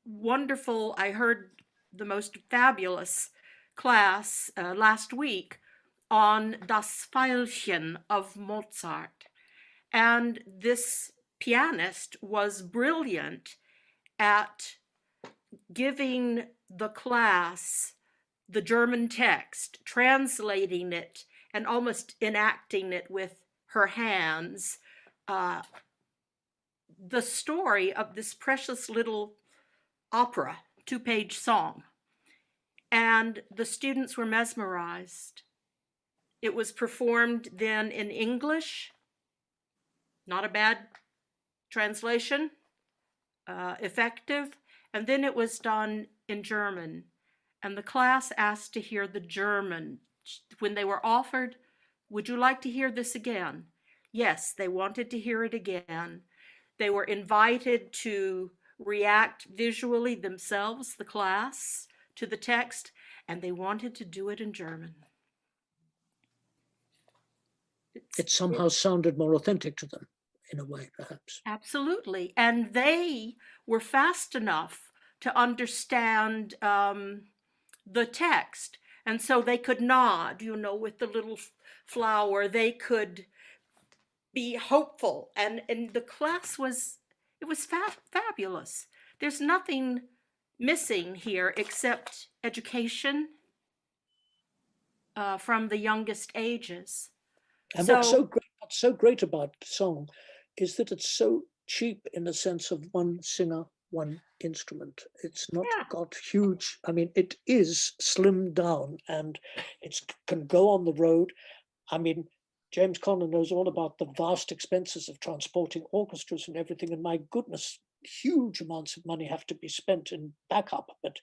wonderful, I heard the most fabulous class last week on Das Veilchen of Mozart. And this pianist was brilliant at giving the class the German text, translating it, and almost enacting it with her hands, the story of this precious little opera, 2-page song. And the students were mesmerized. It was performed then in English, not a bad translation, effective. And then it was done in German. And the class asked to hear the German. When they were offered, would you like to hear this again? Yes, they wanted to hear it again. They were invited to react visually themselves, the class, to the text, and they wanted to do it in German. It somehow sounded more authentic to them, in a way, perhaps. Absolutely. And they were fast enough to understand the text. And so they could nod, you know, with the little flower. They could be hopeful. And the class was, it was fabulous. There's nothing missing here except education from the youngest ages. And what's so great about song is that it's so cheap in the sense of one singer, one instrument. It's not got huge, I mean, it is slimmed down and it can go on the road. I mean, James Conlon knows all about the vast expenses of transporting orchestras and everything. And my goodness, huge amounts of money have to be spent in backup. But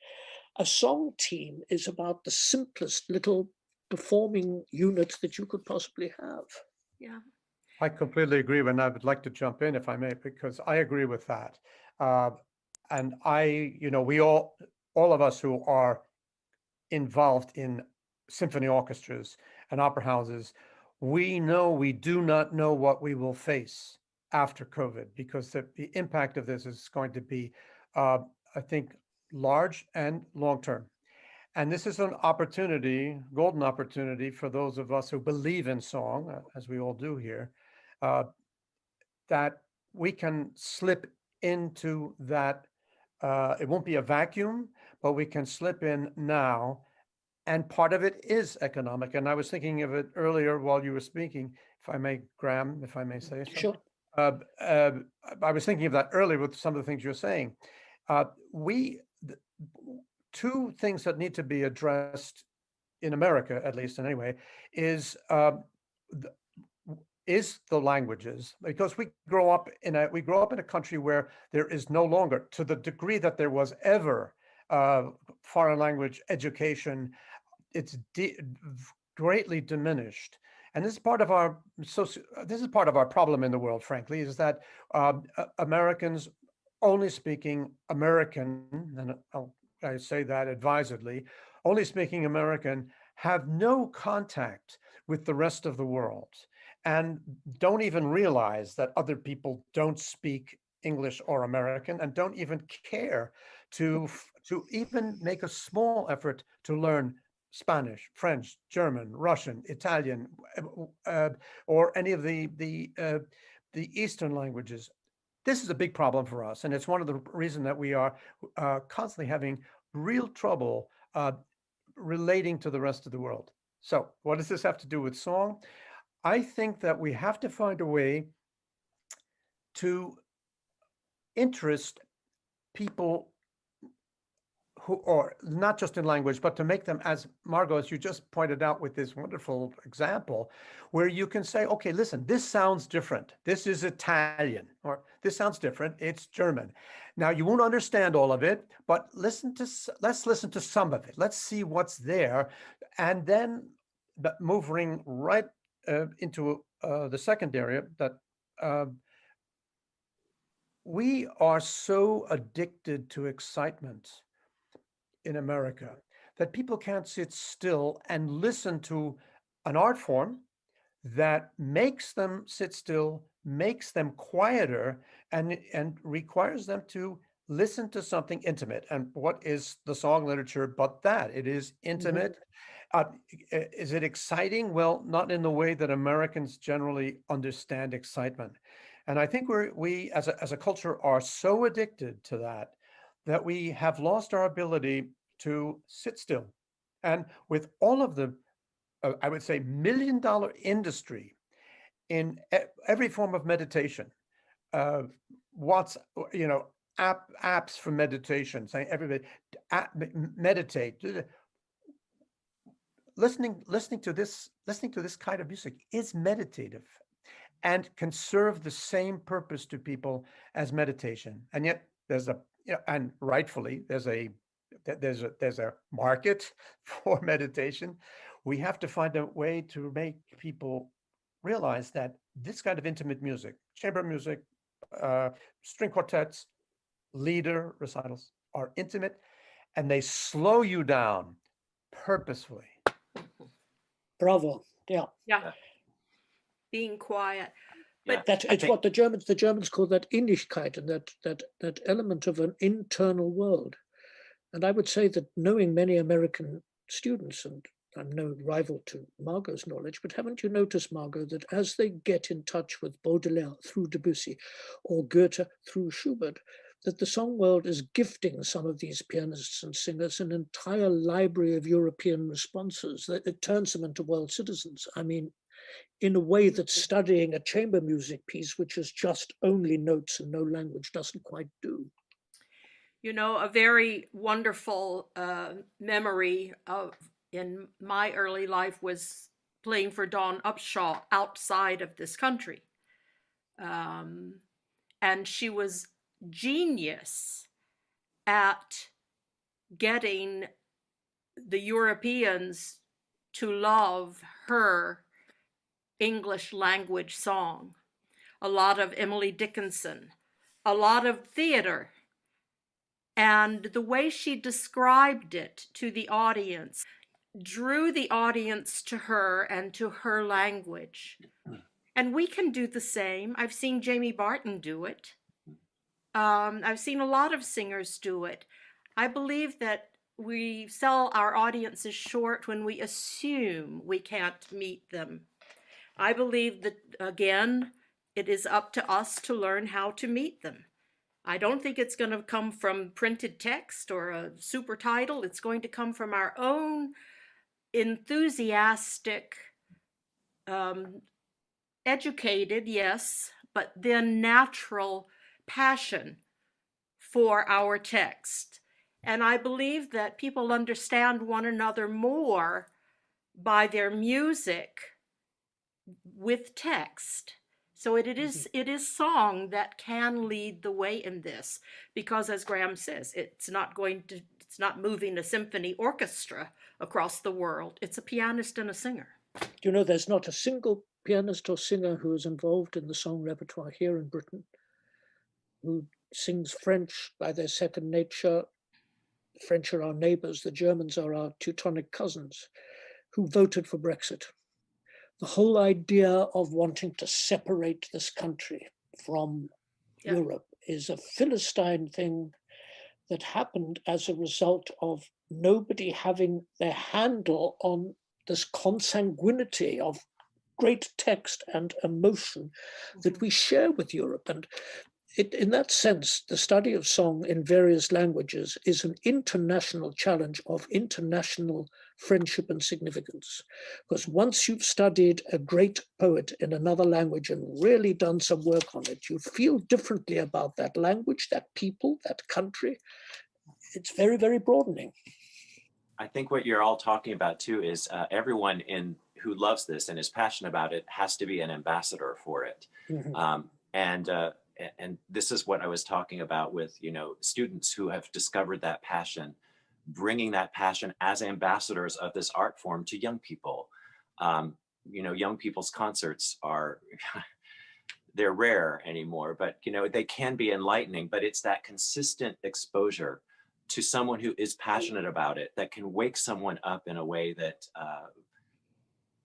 a song team is about the simplest little performing unit that you could possibly have. Yeah. I completely agree, and I would like to jump in if I may, because I agree with that. And we all of us who are involved in symphony orchestras and opera houses, we do not know what we will face after COVID, because the impact of this is going to be, I think, large and long-term. And this is an opportunity, golden opportunity, for those of us who believe in song, as we all do here, that we can slip into that. It won't be a vacuum, but we can slip in now. And part of it is economic. And I was thinking of it earlier while you were speaking, if I may, Graham, if I may say something. Sure. I was thinking of that earlier with some of the things you're saying. Two things that need to be addressed in America, at least in any way, is the languages, because we grow up in a country where there is no longer, to the degree that there was ever foreign language education, it's greatly diminished. And this is part of our problem in the world, frankly, is that Americans only speaking American, and I say that advisedly, only speaking American, have no contact with the rest of the world and don't even realize that other people don't speak English or American and don't even care to even make a small effort to learn Spanish, French, German, Russian, Italian, or any of the Eastern languages. This is a big problem for us, and it's one of the reasons that we are constantly having real trouble relating to the rest of the world. So what does this have to do with song? I think that we have to find a way to interest people who are not just in language, but to make them, as Margot, as you just pointed out with this wonderful example, where you can say, okay, listen, this sounds different. This is Italian, or this sounds different. It's German. Now, you won't understand all of it, but let's listen to some of it. Let's see what's there. And then moving right into the second area, that we are so addicted to excitement in America that people can't sit still and listen to an art form that makes them sit still, makes them quieter, and requires them to listen to something intimate. And what is the song literature but that? It is intimate. Is it exciting? Well, not in the way that Americans generally understand excitement. And I think we as a culture are so addicted to that we have lost our ability to sit still. And with all of the, I would say, $1 million industry in every form of meditation, apps for meditation, saying everybody meditate. Listening to this kind of music is meditative and can serve the same purpose to people as meditation. And yet there's a, and rightfully, there's a market for meditation. We have to find a way to make people realize that this kind of intimate music, chamber music, string quartets, lieder recitals are intimate, and they slow you down purposefully. Bravo. Yeah. Yeah. Being quiet. Yeah, That it's what the Germans call that Innigkeit, and that element of an internal world. And I would say that knowing many American students, and I'm no rival to Margot's knowledge, but haven't you noticed, Margot, that as they get in touch with Baudelaire through Debussy or Goethe through Schubert, that the song world is gifting some of these pianists and singers an entire library of European responses, that it turns them into world citizens. I mean, in a way that studying a chamber music piece, which is just only notes and no language, doesn't quite do. You know, a very wonderful memory of in my early life was playing for Dawn Upshaw outside of this country. And she was genius at getting the Europeans to love her English language song. A lot of Emily Dickinson, a lot of theater. And the way she described it to the audience drew the audience to her and to her language. And we can do the same. I've seen Jamie Barton do it. I've seen a lot of singers do it. I believe that we sell our audiences short when we assume we can't meet them. I believe that, again, it is up to us to learn how to meet them. I don't think it's going to come from printed text or a super title. It's going to come from our own enthusiastic, educated, yes, but then natural passion for our text. And I believe that people understand one another more by their music with text. So it is song that can lead the way in this, because as Graham says, it's not moving a symphony orchestra across the world. It's a pianist and a singer. You know, there's not a single pianist or singer who is involved in the song repertoire here in Britain who sings French by their second nature. The French are our neighbors, the Germans are our Teutonic cousins, who voted for Brexit. The whole idea of wanting to separate this country from Europe is a Philistine thing that happened as a result of nobody having their handle on this consanguinity of great text and emotion that we share with Europe. And in that sense, the study of song in various languages is an international challenge of international friendship and significance. Because once you've studied a great poet in another language and really done some work on it, you feel differently about that language, that people, that country. It's very, very broadening. I think what you're all talking about too is everyone who loves this and is passionate about it has to be an ambassador for it. Mm-hmm. And this is what I was talking about with, students who have discovered that passion, bringing that passion as ambassadors of this art form to young people. Young people's concerts they're rare anymore, but, they can be enlightening, but it's that consistent exposure to someone who is passionate about it that can wake someone up in a way that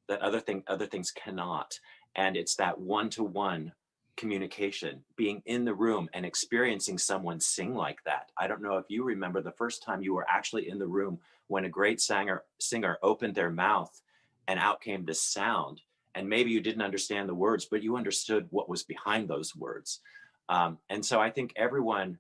other things cannot. And it's that one-to-one communication, being in the room and experiencing someone sing like that. I don't know if you remember the first time you were actually in the room when a great singer opened their mouth and out came this sound. And maybe you didn't understand the words, but you understood what was behind those words. And so I think everyone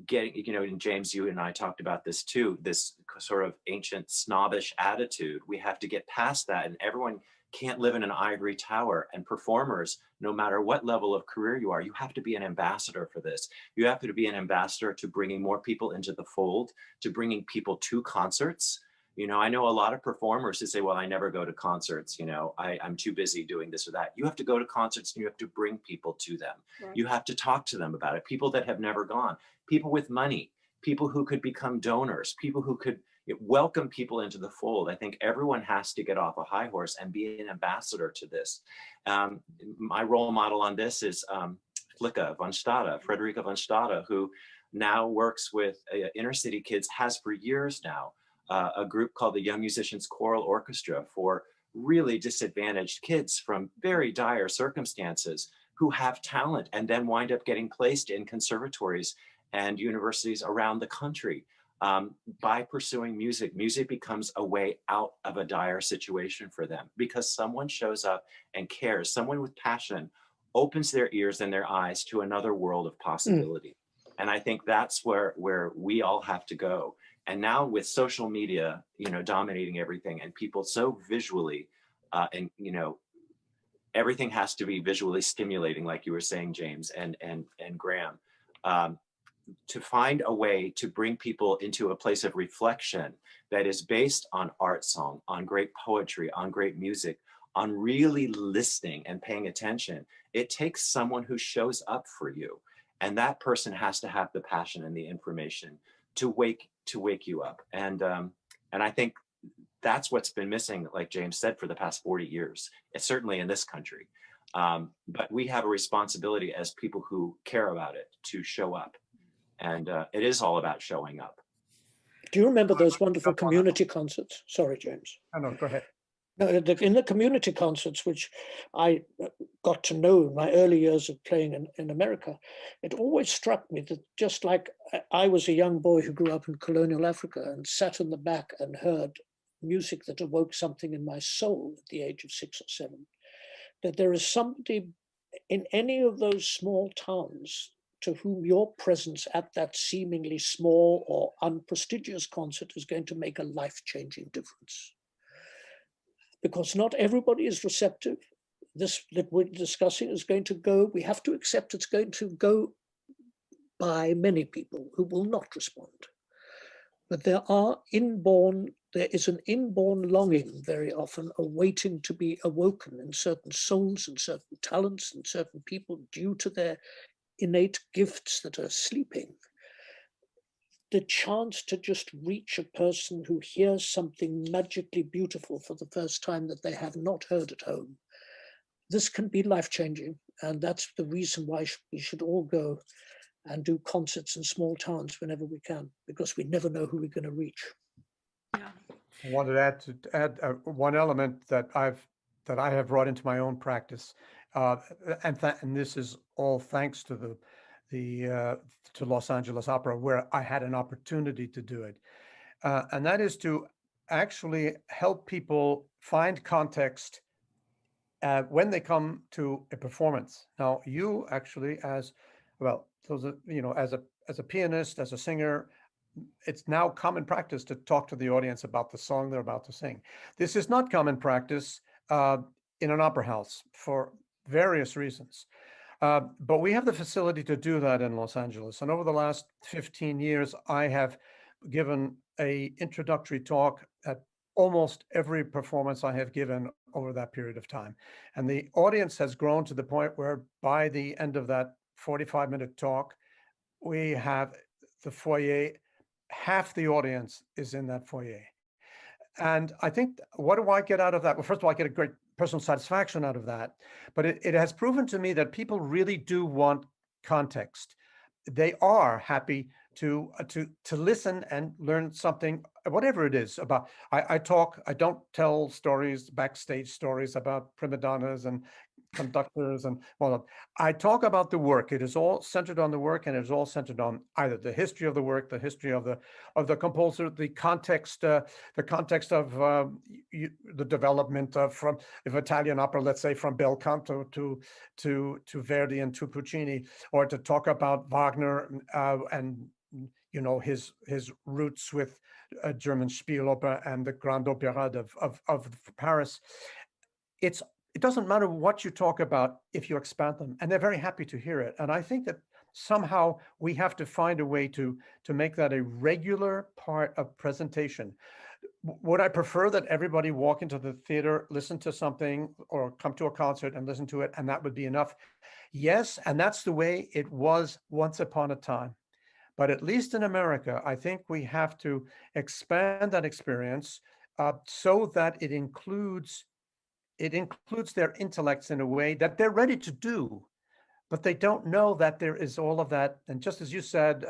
getting, and James, you and I talked about this too, this sort of ancient snobbish attitude. We have to get past that, and everyone can't live in an ivory tower. And performers, no matter what level of career you are, you have to be an ambassador for this. You have to be an ambassador to bringing more people into the fold, to bringing people to concerts. You know, I know a lot of performers who say, well, I never go to concerts, you know, I'm too busy doing this or that. You have to go to concerts and you have to bring people to them. Right. You have to talk to them about it. People that have never gone, people with money, people who could become donors, people who could welcome people into the fold. I think everyone has to get off a high horse and be an ambassador to this. My role model on this is Frederica von Stade, who now works with inner city kids, has for years now, a group called the Young Musicians Choral Orchestra for really disadvantaged kids from very dire circumstances who have talent and then wind up getting placed in conservatories and universities around the country. By pursuing music, music becomes a way out of a dire situation for them because someone shows up and cares. Someone with passion opens their ears and their eyes to another world of possibility. And I think that's where we all have to go. And now with social media, you know, dominating everything and people so visually, and, you know, everything has to be visually stimulating, like you were saying, James and Graham, to find a way to bring people into a place of reflection that is based on art song, on great poetry, on great music, on really listening and paying attention. It takes someone who shows up for you. And that person has to have the passion and the information to wake you up. And I think that's what's been missing, like James said, for the past 40 years. It's certainly in this country. But we have a responsibility as people who care about it to show up. And it is all about showing up. Do you remember those wonderful community concerts? Sorry, James. Oh, no, go ahead. No, in the community concerts, which I got to know in my early years of playing in America, it always struck me that just like I was a young boy who grew up in colonial Africa and sat in the back and heard music that awoke something in my soul at the age of 6 or 7, that there is somebody in any of those small towns to whom your presence at that seemingly small or unprestigious concert is going to make a life-changing difference. Because not everybody is receptive. This that we're discussing is going to go, we have to accept it's going to go by many people who will not respond. But there is an inborn longing very often awaiting to be awoken in certain souls and certain talents and certain people due to their innate gifts that are sleeping. The chance to just reach a person who hears something magically beautiful for the first time that they have not heard at home. This can be life-changing, and that's the reason why we should all go and do concerts in small towns whenever we can, because we never know who we're going to reach. Yeah. I wanted to add one element that I have brought into my own practice, and this is all thanks to to Los Angeles Opera, where I had an opportunity to do it, and that is to actually help people find context when they come to a performance. Now, you actually, as well, as a pianist, as a singer, it's now common practice to talk to the audience about the song they're about to sing. This is not common practice in an opera house for various reasons. But we have the facility to do that in Los Angeles. And over the last 15 years, I have given an introductory talk at almost every performance I have given over that period of time. And the audience has grown to the point where by the end of that 45-minute talk, we have the foyer, half the audience is in that foyer. And I think, what do I get out of that? Well, first of all, I get a great personal satisfaction out of that. But it has proven to me that people really do want context. They are happy to listen and learn something, whatever it is about. I don't tell stories, backstage stories about prima donnas and conductors and I talk about the work. It is all centered on the work, and it is all centered on either the history of the work, the history of the composer, the context of the development of Italian opera, let's say from bel canto to Verdi and to Puccini, or to talk about Wagner and his roots with German Spielopera and the Grand Opéra of Paris. It doesn't matter what you talk about if you expand them, and they're very happy to hear it. And I think that somehow we have to find a way to make that a regular part of presentation. Would I prefer that everybody walk into the theater, listen to something, or come to a concert and listen to it, and that would be enough? Yes, and that's the way it was once upon a time. But at least in America, I think we have to expand that experience so that it includes their intellects in a way that they're ready to do, but they don't know that there is all of that. And just as you said,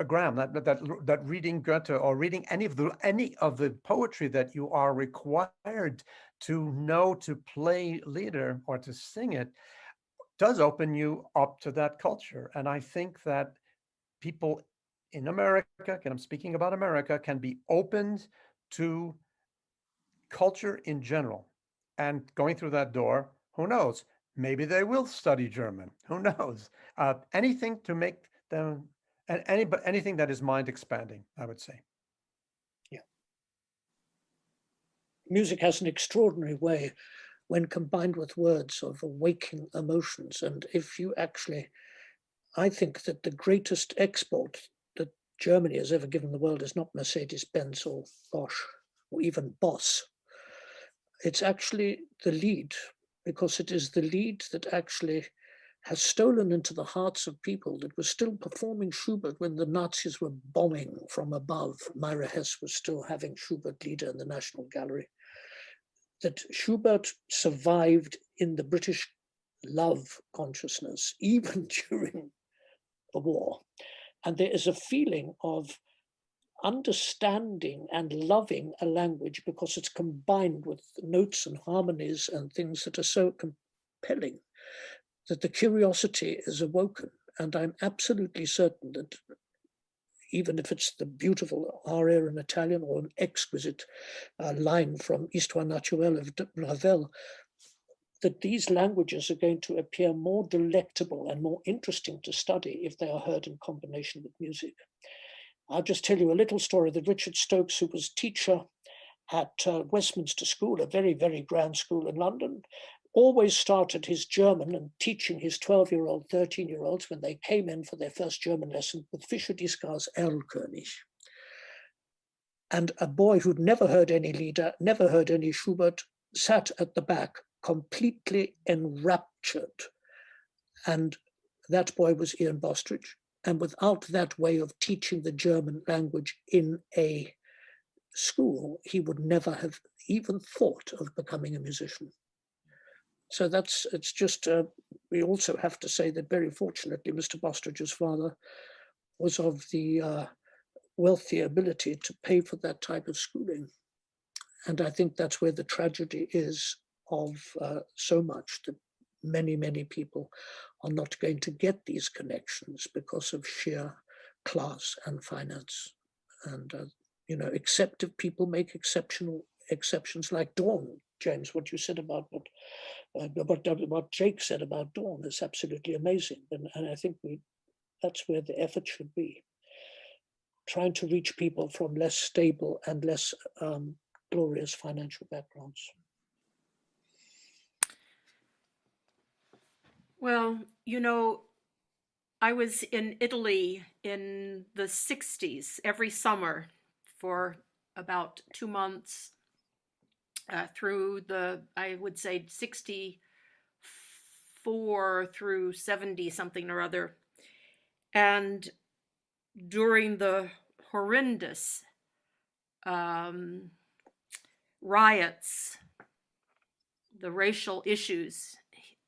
Graham, that reading Goethe or reading any of the poetry that you are required to know to play Lieder or to sing it does open you up to that culture. And I think that people in America, and I'm speaking about America, can be opened to culture in general. And going through that door, who knows? Maybe they will study German. Who knows? Anything to make them, anything that is mind expanding, I would say. Yeah. Music has an extraordinary way, when combined with words, of awakening emotions. And if you actually, I think that the greatest export that Germany has ever given the world is not Mercedes-Benz or Bosch or even Boss. It's actually the Lied, because it is the Lied that actually has stolen into the hearts of people that were still performing Schubert when the Nazis were bombing from above. Myra Hess was still having Schubert Lieder in the National Gallery. That Schubert survived in the British love consciousness, even during the war. And there is a feeling of understanding and loving a language because it's combined with notes and harmonies and things that are so compelling that the curiosity is awoken. And I'm absolutely certain that even if it's the beautiful aria in Italian or an exquisite line from Histoire Naturelle of Ravel, that these languages are going to appear more delectable and more interesting to study if they are heard in combination with music. I'll just tell you a little story that Richard Stokes, who was teacher at Westminster School, a very, very grand school in London, always started his German and teaching his 12-year-old, 13-year-olds when they came in for their first German lesson with Fischer-Dieskau's Erlkönig. And a boy who'd never heard any Lieder, never heard any Schubert, sat at the back completely enraptured. And that boy was Ian Bostridge. And without that way of teaching the German language in a school, he would never have even thought of becoming a musician. So it's just, we also have to say that very fortunately, Mr. Bostridge's father was of the wealthy ability to pay for that type of schooling. And I think that's where the tragedy is of so much, that many, many people are not going to get these connections because of sheer class and finance. And, acceptive people make exceptions like Dawn. James, what you said about what Jake said about Dawn is absolutely amazing. And I think that's where the effort should be. Trying to reach people from less stable and less glorious financial backgrounds. Well, I was in Italy in the 60s every summer for about 2 months through I would say 64 through 70 something or other. And during the horrendous riots, the racial issues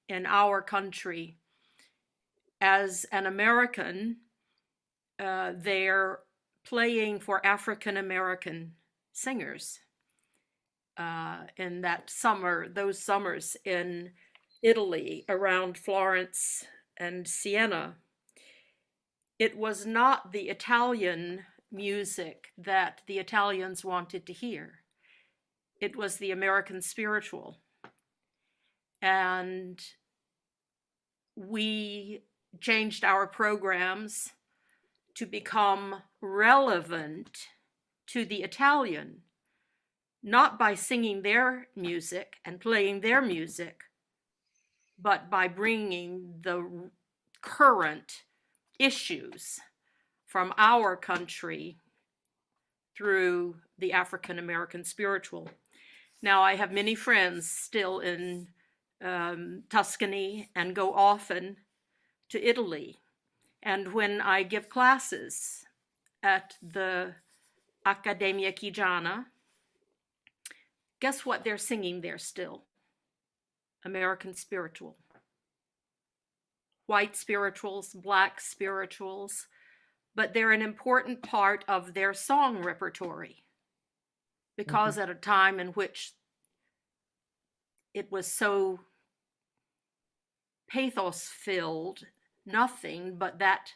in our country, as an American, they're playing for African American singers in those summers in Italy around Florence and Siena. It was not the Italian music that the Italians wanted to hear. It was the American spiritual. And we changed our programs to become relevant to the Italian, not by singing their music and playing their music, but by bringing the current issues from our country through the African American spiritual. Now, I have many friends still in Tuscany and go often to Italy. And when I give classes at the Accademia Chigiana, guess what they're singing there still? American spiritual. White spirituals, black spirituals, but they're an important part of their song repertory, because at a time in which it was so pathos-filled, nothing but that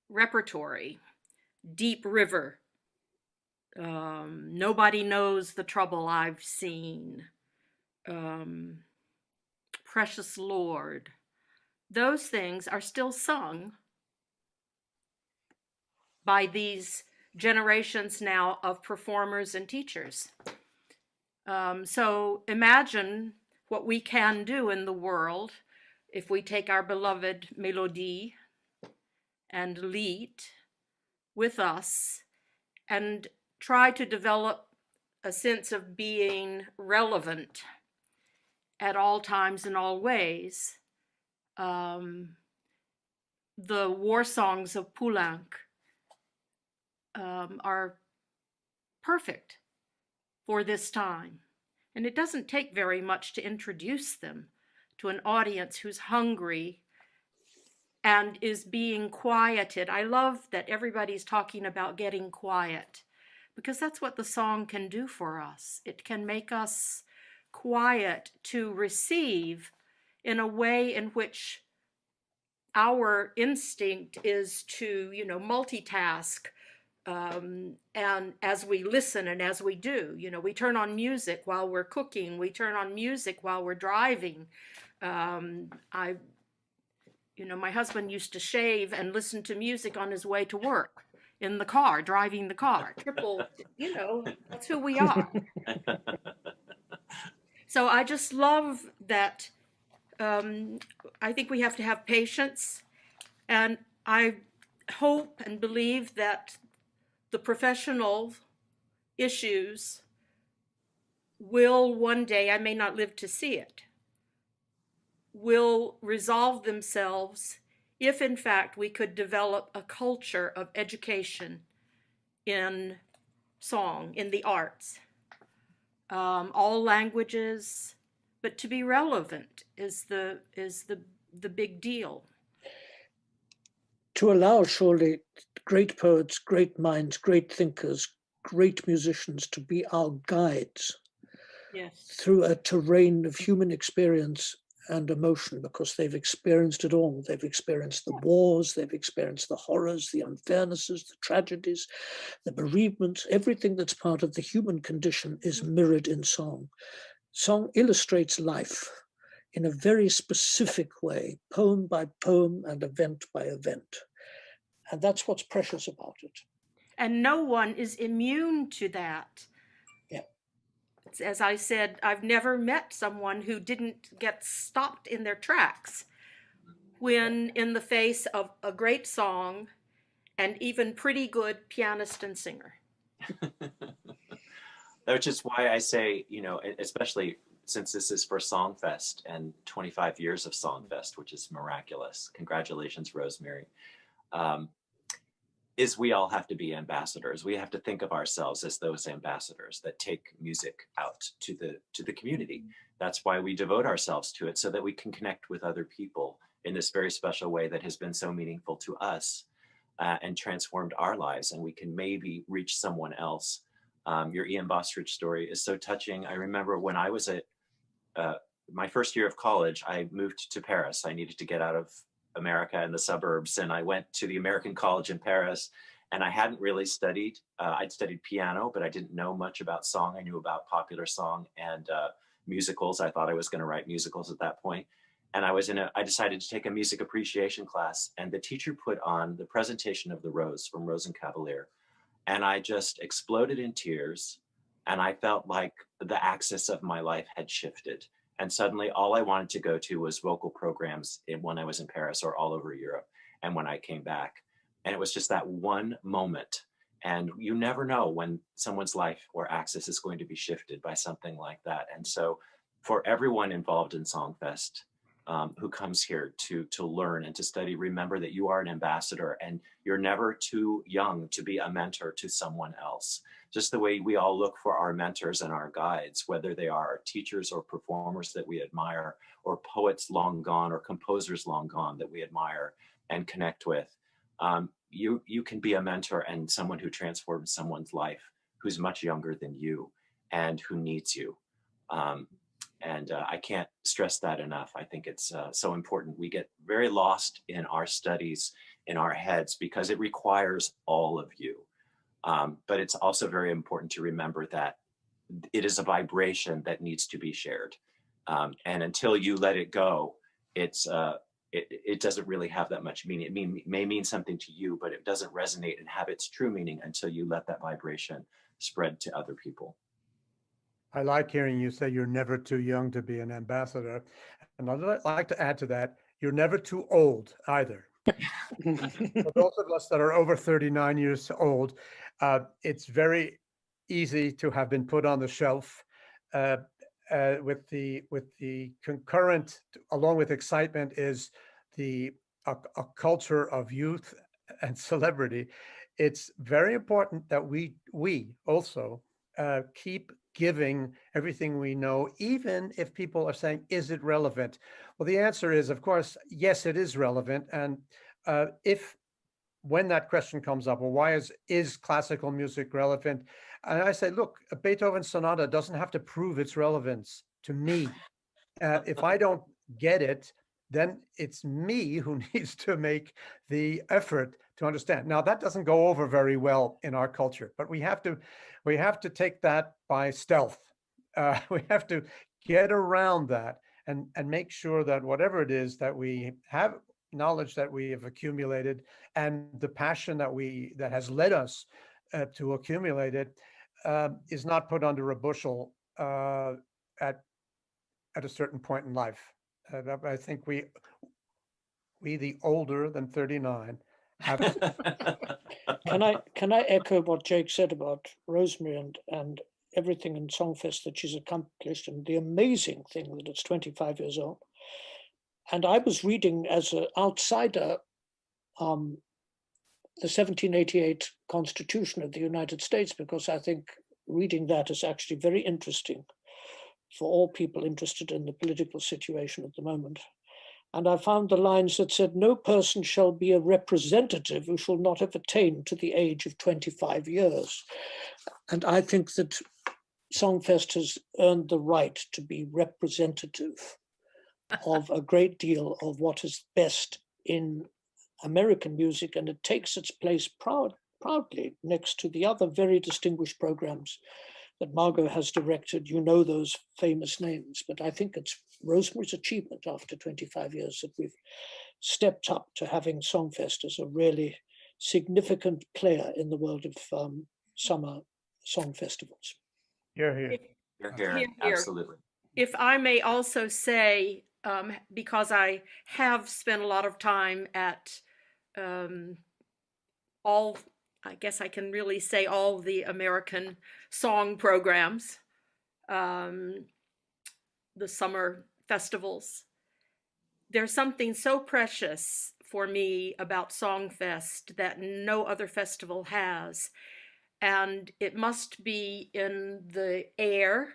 repertory, Deep River, Nobody Knows the Trouble I've Seen, Precious Lord, those things are still sung by these generations now of performers and teachers. So imagine what we can do in the world if we take our beloved Mélodie and Lied with us and try to develop a sense of being relevant at all times in all ways. The war songs of Poulenc are perfect for this time. And it doesn't take very much to introduce them to an audience who's hungry and is being quieted. I love that everybody's talking about getting quiet, because that's what the song can do for us. It can make us quiet to receive in a way in which our instinct is to, multitask. And as we listen and as we do, we turn on music while we're cooking, we turn on music while we're driving. My husband used to shave and listen to music on his way to work in the car, driving the car. Triple, that's who we are. So I just love that. I think we have to have patience, and I hope and believe that the professional issues will one day, I may not live to see it, will resolve themselves if in fact we could develop a culture of education in song, in the arts, all languages, but to be relevant is the big deal. To allow, surely, great poets, great minds, great thinkers, great musicians to be our guides through a terrain of human experience and emotion, because they've experienced it all. They've experienced the wars, they've experienced the horrors, the unfairnesses, the tragedies, the bereavements. Everything that's part of the human condition is mirrored in song. Song illustrates life in a very specific way, poem by poem and event by event. And that's what's precious about it. And no one is immune to that. Yeah. As I said, I've never met someone who didn't get stopped in their tracks when in the face of a great song and even pretty good pianist and singer. Which is why I say, especially since this is for SongFest and 25 years of SongFest, which is miraculous. Congratulations, Rosemary. Is we all have to be ambassadors. We have to think of ourselves as those ambassadors that take music out to the community. That's why we devote ourselves to it, so that we can connect with other people in this very special way that has been so meaningful to us and transformed our lives, and we can maybe reach someone else. Your Ian Bostridge story is so touching. I remember when I was at my first year of college, I moved to Paris. I needed to get out of America and the suburbs, and I went to the American College in Paris, and I hadn't really studied. I'd studied piano, but I didn't know much about song. I knew about popular song and musicals. I thought I was going to write musicals at that point. And I decided to take a music appreciation class, and the teacher put on the Presentation of the Rose from Rosenkavalier. And I just exploded in tears, and I felt like the axis of my life had shifted. And suddenly all I wanted to go to was vocal programs when I was in Paris or all over Europe and when I came back. And it was just that one moment. And you never know when someone's life or axis is going to be shifted by something like that. And so for everyone involved in SongFest, who comes here to learn and to study, remember that you are an ambassador and you're never too young to be a mentor to someone else. Just the way we all look for our mentors and our guides, whether they are teachers or performers that we admire, or poets long gone or composers long gone that we admire and connect with. You can be a mentor and someone who transforms someone's life who's much younger than you and who needs you. I can't stress that enough. I think it's so important. We get very lost in our studies, in our heads, because it requires all of you. But it's also very important to remember that it is a vibration that needs to be shared. And until you let it go, it doesn't really have that much meaning. It may mean something to you, but it doesn't resonate and have its true meaning until you let that vibration spread to other people. I like hearing you say you're never too young to be an ambassador. And I'd like to add to that, you're never too old either. For those of us that are over 39 years old, it's very easy to have been put on the shelf with the concurrent, along with excitement, is a culture of youth and celebrity. It's very important that we also keep giving everything we know, even if people are saying, is it relevant? Well, the answer is, of course, yes, it is relevant. And when that question comes up, well, why is classical music relevant? And I say, look, a Beethoven sonata doesn't have to prove its relevance to me. If I don't get it, then it's me who needs to make the effort to understand. Now, that doesn't go over very well in our culture, but we have to take that by stealth. We have to get around that and make sure that whatever it is that we have, knowledge that we have accumulated and the passion that has led us to accumulate it is not put under a bushel at a certain point in life. I think we the older than 39 have to. Can I echo what Jake said about Rosemary and everything in SongFest that she's accomplished, and the amazing thing that it's 25 years old. And I was reading as an outsider the 1788 Constitution of the United States, because I think reading that is actually very interesting for all people interested in the political situation at the moment. And I found the lines that said, no person shall be a representative who shall not have attained to the age of 25 years. And I think that SongFest has earned the right to be representative of a great deal of what is best in American music, and it takes its place proudly next to the other very distinguished programs that Margot has directed. You know those famous names, but I think it's Rosemary's achievement after 25 years that we've stepped up to having SongFest as a really significant player in the world of summer song festivals. You're here. You're here. Here. Absolutely. If I may also say, because I have spent a lot of time at all, I guess I can really say all the American song programs, the summer festivals. There's something so precious for me about SongFest that no other festival has. And it must be in the air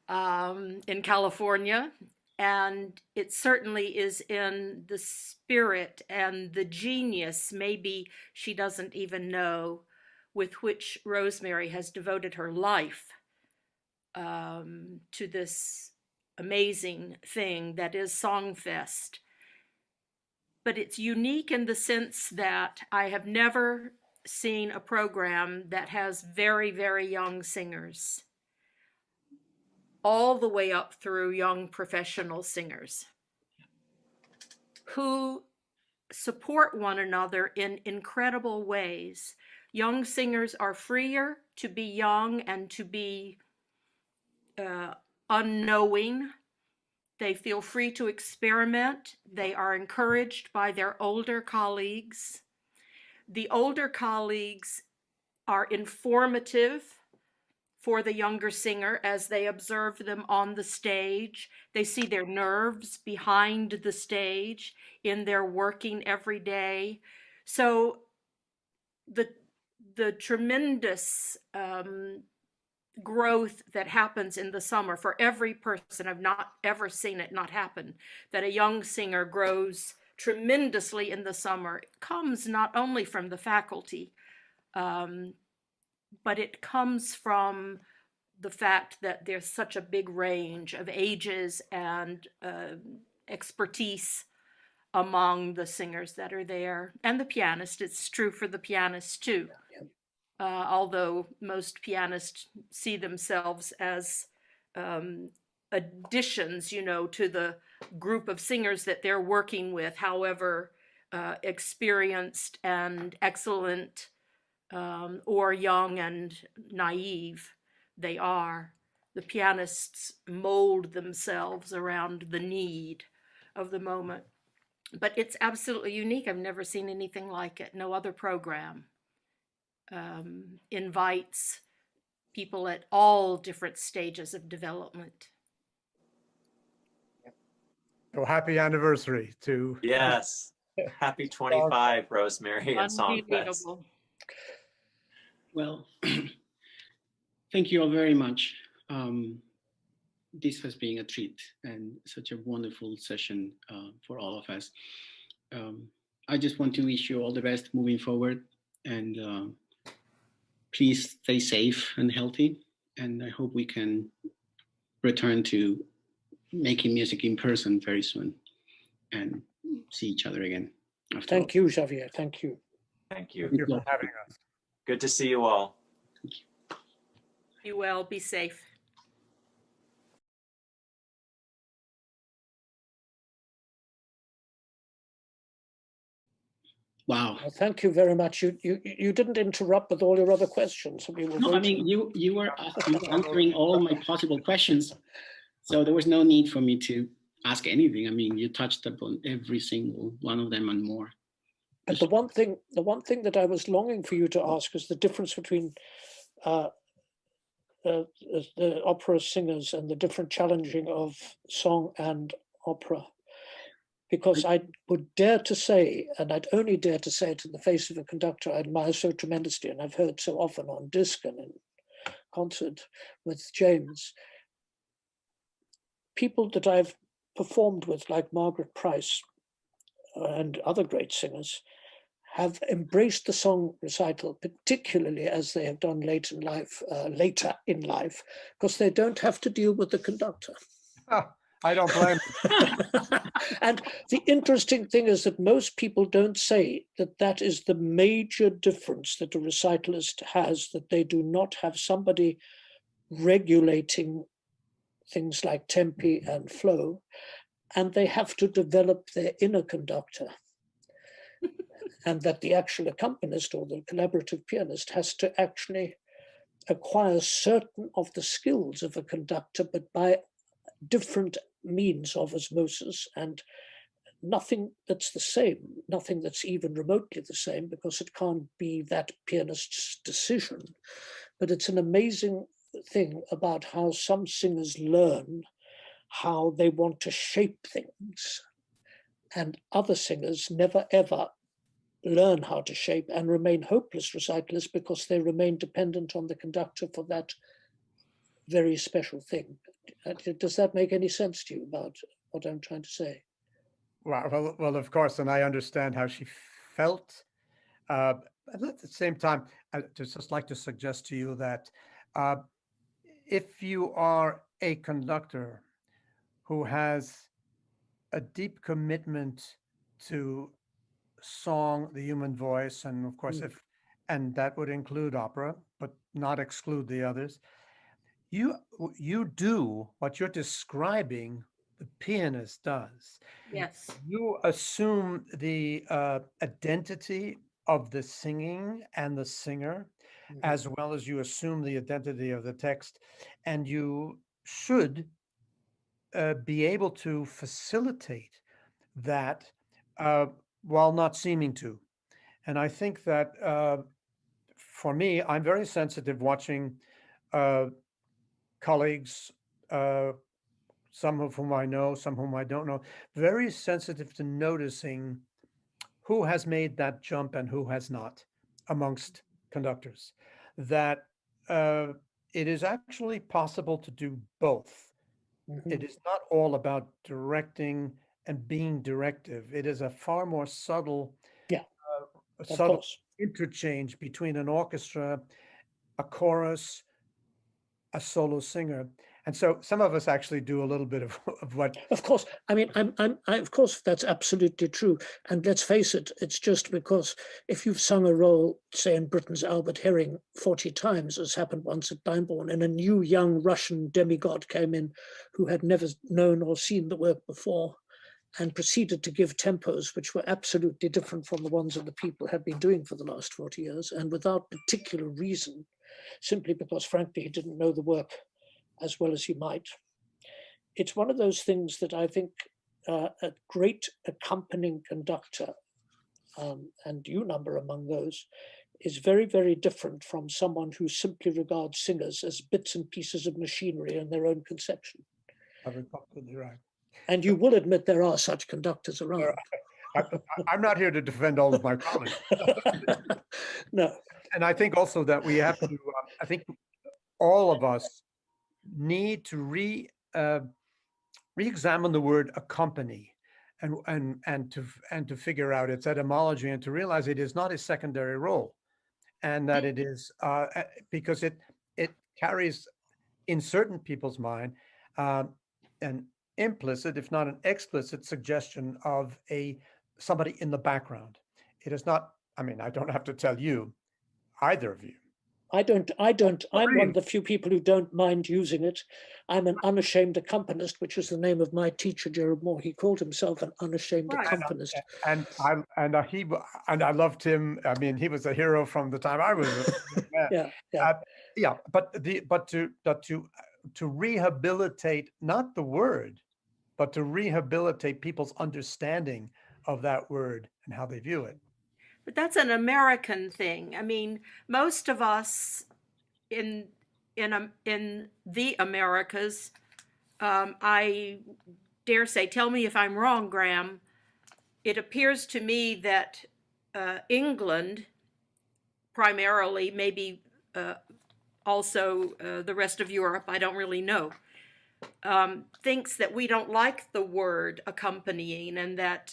in California. And it certainly is in the spirit and the genius, maybe she doesn't even know, with which Rosemary has devoted her life to this amazing thing that is SongFest. But it's unique in the sense that I have never seen a program that has very, very young singers, all the way up through young professional singers who support one another in incredible ways. Young singers are freer to be young and to be unknowing. They feel free to experiment. They are encouraged by their older colleagues. The older colleagues are informative for the younger singer as they observe them on the stage. They see their nerves behind the stage in their working every day. So the tremendous growth that happens in the summer for every person, I've not ever seen it not happen, that a young singer grows tremendously in the summer. It comes not only from the faculty, but it comes from the fact that there's such a big range of ages and expertise among the singers that are there, and the pianist. It's true for the pianist too. Although most pianists see themselves as additions, to the group of singers that they're working with, however experienced and excellent or young and naive they are. The pianists mold themselves around the need of the moment. But it's absolutely unique. I've never seen anything like it. No other program invites people at all different stages of development. So happy anniversary to. Yes. Happy 25, Rosemary, and SongFest. Unbelievable. Well, thank you all very much. This has been a treat and such a wonderful session for all of us. I just want to wish you all the best moving forward, and please stay safe and healthy. And I hope we can return to making music in person very soon and see each other again. Thank you, Javier. Thank you. Thank you. Thank you for having us. Good to see you all. Thank you. Be well, be safe. Wow. Well, thank you very much. You didn't interrupt with all your other questions. We were No, I mean, you were answering all my possible questions, so there was no need for me to ask anything. I mean, you touched upon every single one of them and more. But the one thing that I was longing for you to ask is the difference between the opera singers and the different challenging of song and opera. Because I would dare to say, and I'd only dare to say it in the face of a conductor I admire so tremendously, and I've heard so often on disc and in concert with James, people that I've performed with, like Margaret Price and other great singers, have embraced the song recital, particularly as they have done later in life, because they don't have to deal with the conductor. Oh, I don't blame you. And the interesting thing is that most people don't say that that is the major difference that a recitalist has, that they do not have somebody regulating things like tempi and flow, and they have to develop their inner conductor. And that the actual accompanist or the collaborative pianist has to actually acquire certain of the skills of a conductor, but by different means of osmosis, and nothing that's the same, nothing that's even remotely the same, because it can't be that pianist's decision. But it's an amazing thing about how some singers learn how they want to shape things, and other singers never ever learn how to shape and remain hopeless recitalists because they remain dependent on the conductor for that very special thing. Does that make any sense to you about what I'm trying to say? Well, of course, and I understand how she felt. But at the same time, I'd just like to suggest to you that if you are a conductor who has a deep commitment to song, the human voice, and of course, and that would include opera, but not exclude the others. You do what you're describing the pianist does. Yes. You assume the identity of the singing and the singer, as well as you assume the identity of the text, and you should be able to facilitate that while not seeming to. And I think that for me, I'm very sensitive watching colleagues, some of whom I know, some whom I don't know, very sensitive to noticing who has made that jump and who has not amongst conductors. That it is actually possible to do both. It is not all about directing and being directive. It is a far more subtle, Yeah, a of subtle course. interchange between an orchestra, a chorus, a solo singer. And so some of us actually do a little bit of what. Of course, I mean, of course, that's absolutely true. And let's face it, it's just because if you've sung a role, say in Britain's Albert Herring 40 times, as happened once at Dimborn, and a new young Russian demigod came in who had never known or seen the work before and proceeded to give tempos which were absolutely different from the ones that the people had been doing for the last 40 years, and without particular reason, simply because, frankly, he didn't know the work as well as he might. It's one of those things that I think a great accompanying conductor, and you number among those, is very, very different from someone who simply regards singers as bits and pieces of machinery in their own conception. Absolutely right. And you will admit there are such conductors around. I'm not here to defend all of my colleagues. No. And I think also that we have to, I think all of us need to re-examine the word accompany and to figure out its etymology and to realize it is not a secondary role, and that it is because it carries in certain people's mind an implicit, if not an explicit, suggestion of somebody in the background. It is not. I mean, I don't have to tell you, either of you. I don't. I'm one of the few people who don't mind using it. I'm an unashamed accompanist, which is the name of my teacher, Jared Moore. He called himself an unashamed accompanist. And I loved him. I mean, he was a hero from the time I was. Yeah. But to rehabilitate not the word, but to rehabilitate people's understanding of that word and how they view it. But that's an American thing. I mean, most of us in the Americas, I dare say, tell me if I'm wrong, Graham, it appears to me that England, primarily, maybe also the rest of Europe, I don't really know, thinks that we don't like the word accompanying, and that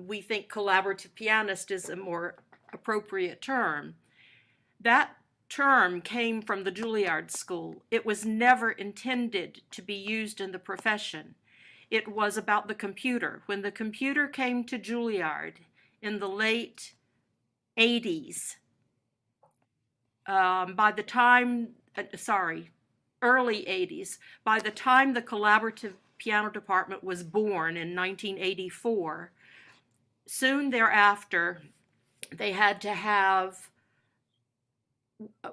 we think collaborative pianist is a more appropriate term. That term came from the Juilliard School. It was never intended to be used in the profession. It was about the computer. When the computer came to Juilliard in the late 80s, early 80s, by the time the collaborative piano department was born in 1984, soon thereafter, they had to have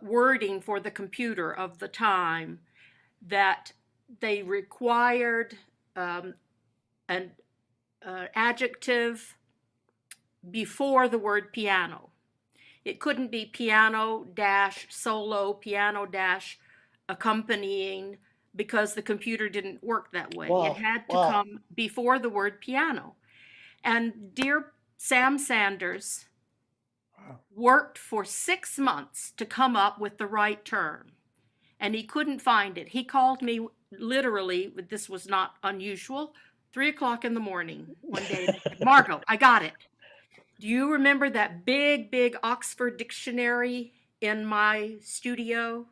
wording for the computer of the time that they required an adjective before the word piano. It couldn't be piano dash solo, piano dash accompanying, because the computer didn't work that way. Wow. It had to come before the word piano. And dear Sam Sanders worked for 6 months to come up with the right term, and he couldn't find it. He called me literally, this was not unusual, 3 o'clock in the morning one day and said, Margo, I got it. Do you remember that big Oxford dictionary in my studio?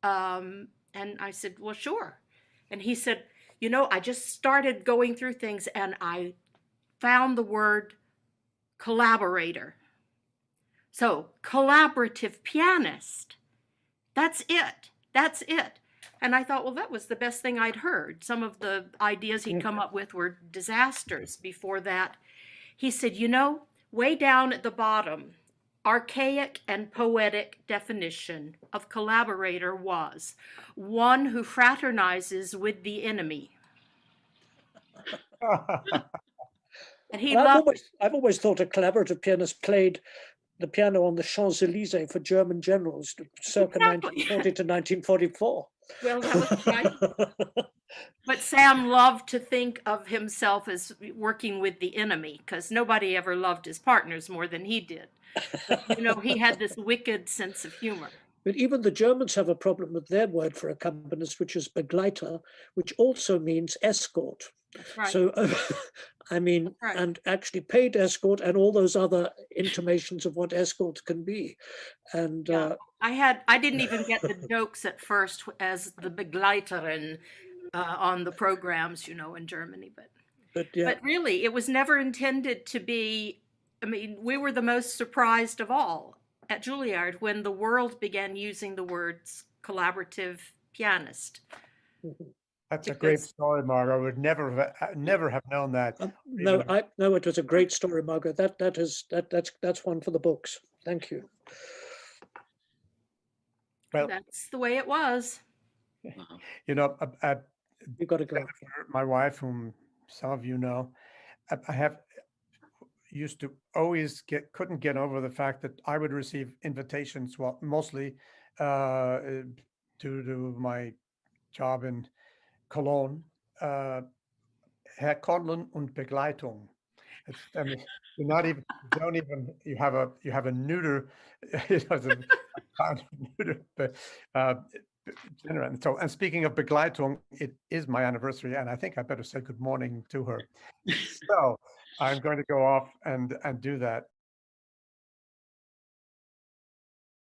And I said, well, sure. And he said, I just started going through things and I found the word collaborator. So collaborative pianist, that's it. And I thought, well, that was the best thing I'd heard. Some of the ideas he'd come up with were disasters before that. He said, way down at the bottom, archaic and poetic definition of collaborator was one who fraternizes with the enemy. And he And loved I've always thought a collaborative pianist played the piano on the Champs-Élysées for German generals circa Exactly. 1940 to 1944. Well, that was right. But Sam loved to think of himself as working with the enemy, because nobody ever loved his partners more than he did. But, you know, he had this wicked sense of humor. But even the Germans have a problem with their word for accompanist, which is Begleiter, which also means escort. That's right. So, I mean, That's right. and actually paid escort and all those other intimations of what escort can be. And Yeah. I didn't even get the jokes at first as the Begleiterin on the programs, you know, in Germany, yeah, but really it was never intended to be. I mean, we were the most surprised of all at Juilliard when the world began using the words collaborative pianist. That's a great Because- story, Margo. I would never have known that. no, it was a great story, Margot. That's one for the books. Thank you. Well, that's the way it was. Wow. you know, You got to go. my wife, whom some of you know, I have used to always couldn't get over the fact that I would receive invitations, well, mostly due to my job in Cologne, Herr Conlon und Begleitung. I mean, you have a neuter, you know, the kind of neuter, but gender. And so, and speaking of Begleitung, it is my anniversary, and I think I better say good morning to her. So I'm going to go off and do that.